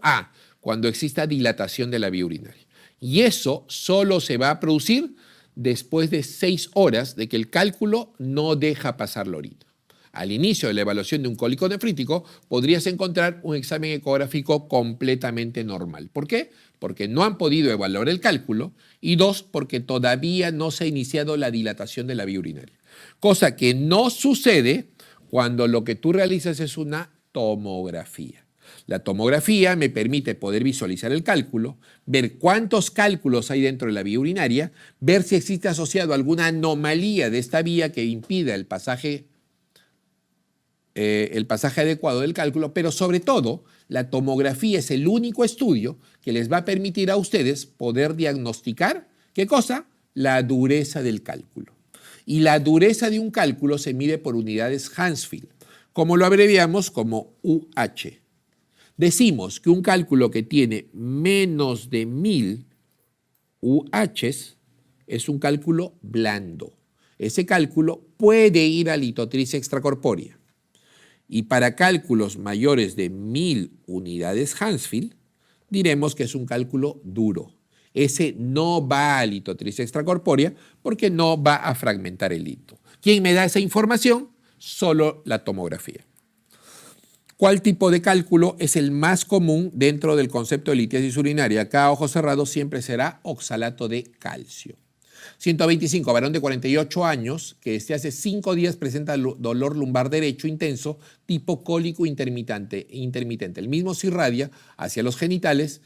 Cuando exista dilatación de la vía urinaria. Y eso solo se va a producir después de 6 horas de que el cálculo no deja pasar la orina. Al inicio de la evaluación de un cólico nefrítico podrías encontrar un examen ecográfico completamente normal. ¿Por qué? Porque no han podido evaluar el cálculo y 2, porque todavía no se ha iniciado la dilatación de la vía urinaria. Cosa que no sucede cuando lo que tú realizas es una tomografía. La tomografía me permite poder visualizar el cálculo, ver cuántos cálculos hay dentro de la vía urinaria, ver si existe asociado alguna anomalía de esta vía que impida el pasaje adecuado del cálculo, pero sobre todo la tomografía es el único estudio que les va a permitir a ustedes poder diagnosticar, ¿qué cosa? La dureza del cálculo. Y la dureza de un cálculo se mide por unidades Hounsfield, como lo abreviamos como UH. Decimos que un cálculo que tiene menos de 1000 UHs es un cálculo blando. Ese cálculo puede ir a litotricia extracorpórea. Y para cálculos mayores de 1000 unidades Hounsfield, diremos que es un cálculo duro. Ese no va a litotricia extracorpórea porque no va a fragmentar el lito. ¿Quién me da esa información? Solo la tomografía. ¿Cuál tipo de cálculo es el más común dentro del concepto de litiasis urinaria? Acá a ojos cerrados siempre será oxalato de calcio. 125, varón de 48 años que desde hace 5 días presenta dolor lumbar derecho intenso tipo cólico intermitente. El mismo se irradia hacia los genitales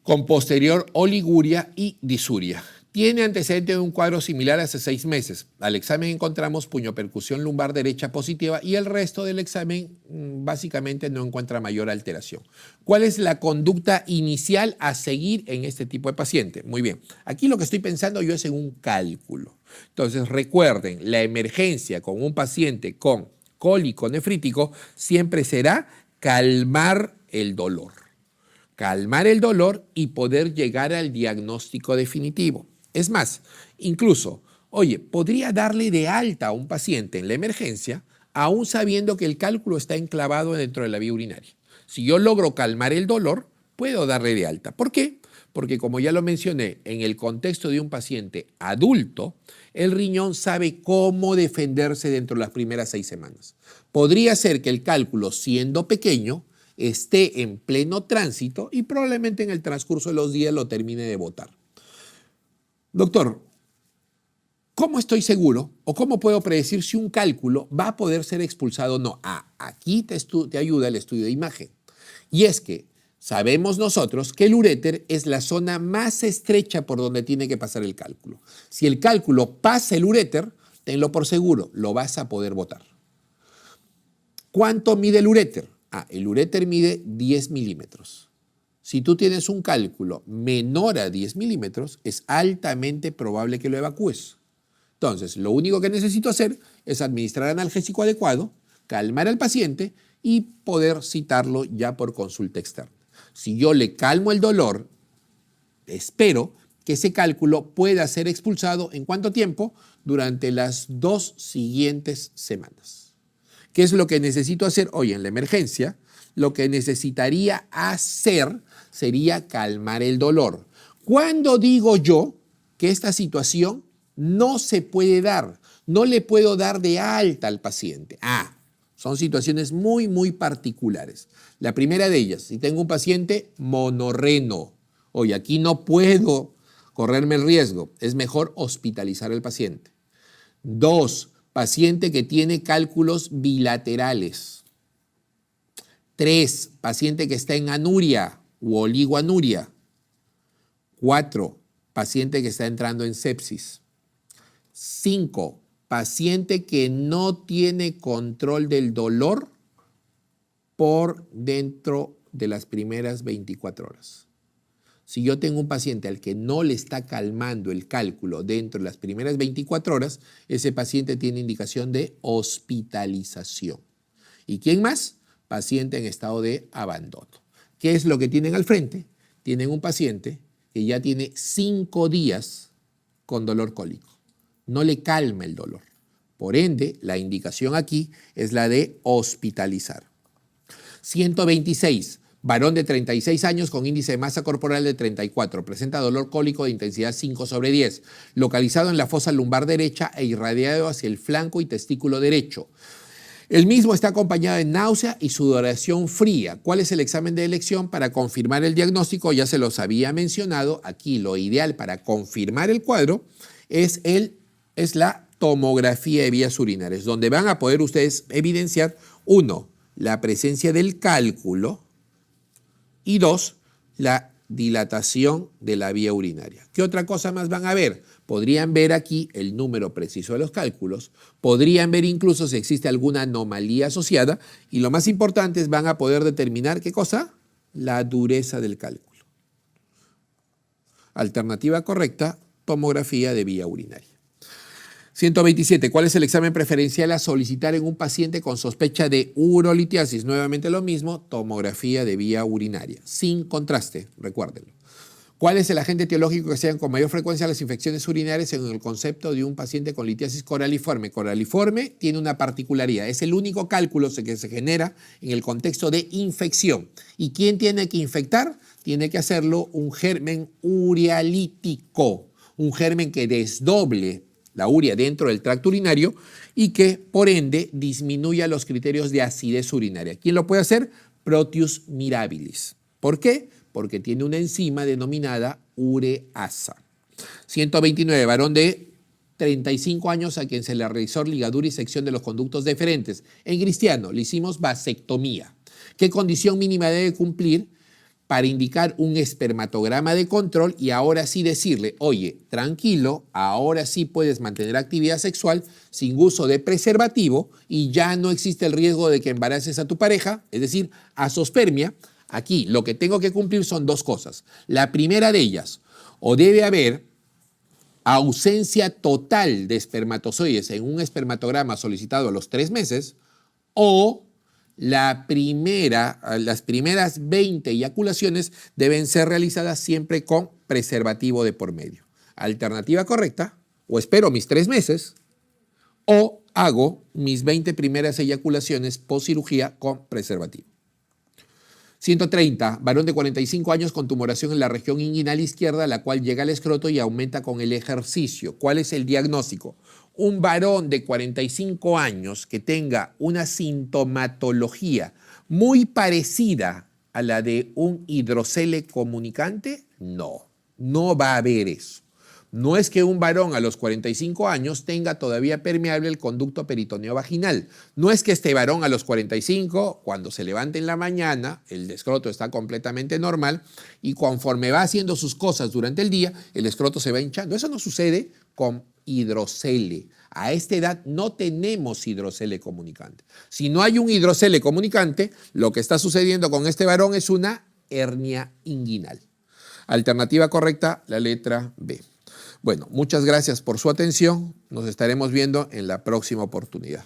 con posterior oliguria y disuria. Tiene antecedente de un cuadro similar hace 6 meses. Al examen encontramos puñopercusión lumbar derecha positiva y el resto del examen básicamente no encuentra mayor alteración. ¿Cuál es la conducta inicial a seguir en este tipo de paciente? Muy bien, aquí lo que estoy pensando yo es en un cálculo. Entonces recuerden, la emergencia con un paciente con cólico nefrítico siempre será calmar el dolor. Calmar el dolor y poder llegar al diagnóstico definitivo. Es más, incluso, oye, podría darle de alta a un paciente en la emergencia, aún sabiendo que el cálculo está enclavado dentro de la vía urinaria. Si yo logro calmar el dolor, puedo darle de alta. ¿Por qué? Porque como ya lo mencioné, en el contexto de un paciente adulto, el riñón sabe cómo defenderse dentro de las primeras 6 semanas. Podría ser que el cálculo, siendo pequeño, esté en pleno tránsito y probablemente en el transcurso de los días lo termine de botar. Doctor, ¿cómo estoy seguro o cómo puedo predecir si un cálculo va a poder ser expulsado o no? Aquí te ayuda el estudio de imagen. Y es que sabemos nosotros que el uréter es la zona más estrecha por donde tiene que pasar el cálculo. Si el cálculo pasa el uréter, tenlo por seguro, lo vas a poder botar. ¿Cuánto mide el uréter? El uréter mide 10 milímetros. Si tú tienes un cálculo menor a 10 milímetros, es altamente probable que lo evacúes. Entonces, lo único que necesito hacer es administrar analgésico adecuado, calmar al paciente y poder citarlo ya por consulta externa. Si yo le calmo el dolor, espero que ese cálculo pueda ser expulsado ¿en cuánto tiempo? Durante las 2 siguientes semanas. ¿Qué es lo que necesito hacer hoy en la emergencia? Lo que necesitaría hacer sería calmar el dolor. ¿Cuándo digo yo que esta situación no se puede dar? No le puedo dar de alta al paciente. Son situaciones muy, muy particulares. La primera de ellas, si tengo un paciente monorreno, oye, aquí no puedo correrme el riesgo, es mejor hospitalizar al paciente. 2, paciente que tiene cálculos bilaterales. 3, paciente que está en anuria u oligoanuria. 4, paciente que está entrando en sepsis. 5, paciente que no tiene control del dolor por dentro de las primeras 24 horas. Si yo tengo un paciente al que no le está calmando el cálculo dentro de las primeras 24 horas, ese paciente tiene indicación de hospitalización. ¿Y quién más? Paciente en estado de abandono. ¿Qué es lo que tienen al frente? Tienen un paciente que ya tiene 5 días con dolor cólico. No le calma el dolor. Por ende, la indicación aquí es la de hospitalizar. 126. Varón de 36 años con índice de masa corporal de 34. Presenta dolor cólico de intensidad 5/10. Localizado en la fosa lumbar derecha e irradiado hacia el flanco y testículo derecho. El mismo está acompañado de náusea y sudoración fría. ¿Cuál es el examen de elección para confirmar el diagnóstico? Ya se los había mencionado. Aquí lo ideal para confirmar el cuadro es la tomografía de vías urinarias, donde van a poder ustedes evidenciar, 1, la presencia del cálculo y 2, la dilatación de la vía urinaria. ¿Qué otra cosa más van a ver? Podrían ver aquí el número preciso de los cálculos, podrían ver incluso si existe alguna anomalía asociada y lo más importante es van a poder determinar, ¿qué cosa? La dureza del cálculo. Alternativa correcta, tomografía de vía urinaria. 127. ¿Cuál es el examen preferencial a solicitar en un paciente con sospecha de urolitiasis? Nuevamente lo mismo, tomografía de vía urinaria, sin contraste, recuérdenlo. ¿Cuál es el agente etiológico que se dan con mayor frecuencia las infecciones urinarias en el concepto de un paciente con litiasis coraliforme? Coraliforme tiene una particularidad, es el único cálculo que se genera en el contexto de infección. ¿Y quién tiene que infectar? Tiene que hacerlo un germen urialítico, un germen que desdoble la urea dentro del tracto urinario y que, por ende, disminuya los criterios de acidez urinaria. ¿Quién lo puede hacer? Proteus mirabilis. ¿Por qué? Porque tiene una enzima denominada ureasa. 129, varón de 35 años a quien se le realizó ligadura y sección de los conductos deferentes. En cristiano le hicimos vasectomía. ¿Qué condición mínima debe cumplir para indicar un espermatograma de control y ahora sí decirle, oye, tranquilo, ahora sí puedes mantener actividad sexual sin uso de preservativo y ya no existe el riesgo de que embaraces a tu pareja, es decir, asospermia? Aquí lo que tengo que cumplir son dos cosas. La primera de ellas, o debe haber ausencia total de espermatozoides en un espermatograma solicitado a los 3 meses, o las primeras 20 eyaculaciones deben ser realizadas siempre con preservativo de por medio. Alternativa correcta, o espero mis 3 meses, o hago mis 20 primeras eyaculaciones post cirugía con preservativo. 130, varón de 45 años con tumoración en la región inguinal izquierda, la cual llega al escroto y aumenta con el ejercicio. ¿Cuál es el diagnóstico? Un varón de 45 años que tenga una sintomatología muy parecida a la de un hidrocele comunicante, no va a haber eso. No es que un varón a los 45 años tenga todavía permeable el conducto peritoneo vaginal. No es que este varón a los 45, cuando se levante en la mañana, el escroto está completamente normal y conforme va haciendo sus cosas durante el día, el escroto se va hinchando. Eso no sucede con hidrocele. A esta edad no tenemos hidrocele comunicante. Si no hay un hidrocele comunicante, lo que está sucediendo con este varón es una hernia inguinal. Alternativa correcta, la letra B. Bueno, muchas gracias por su atención. Nos estaremos viendo en la próxima oportunidad.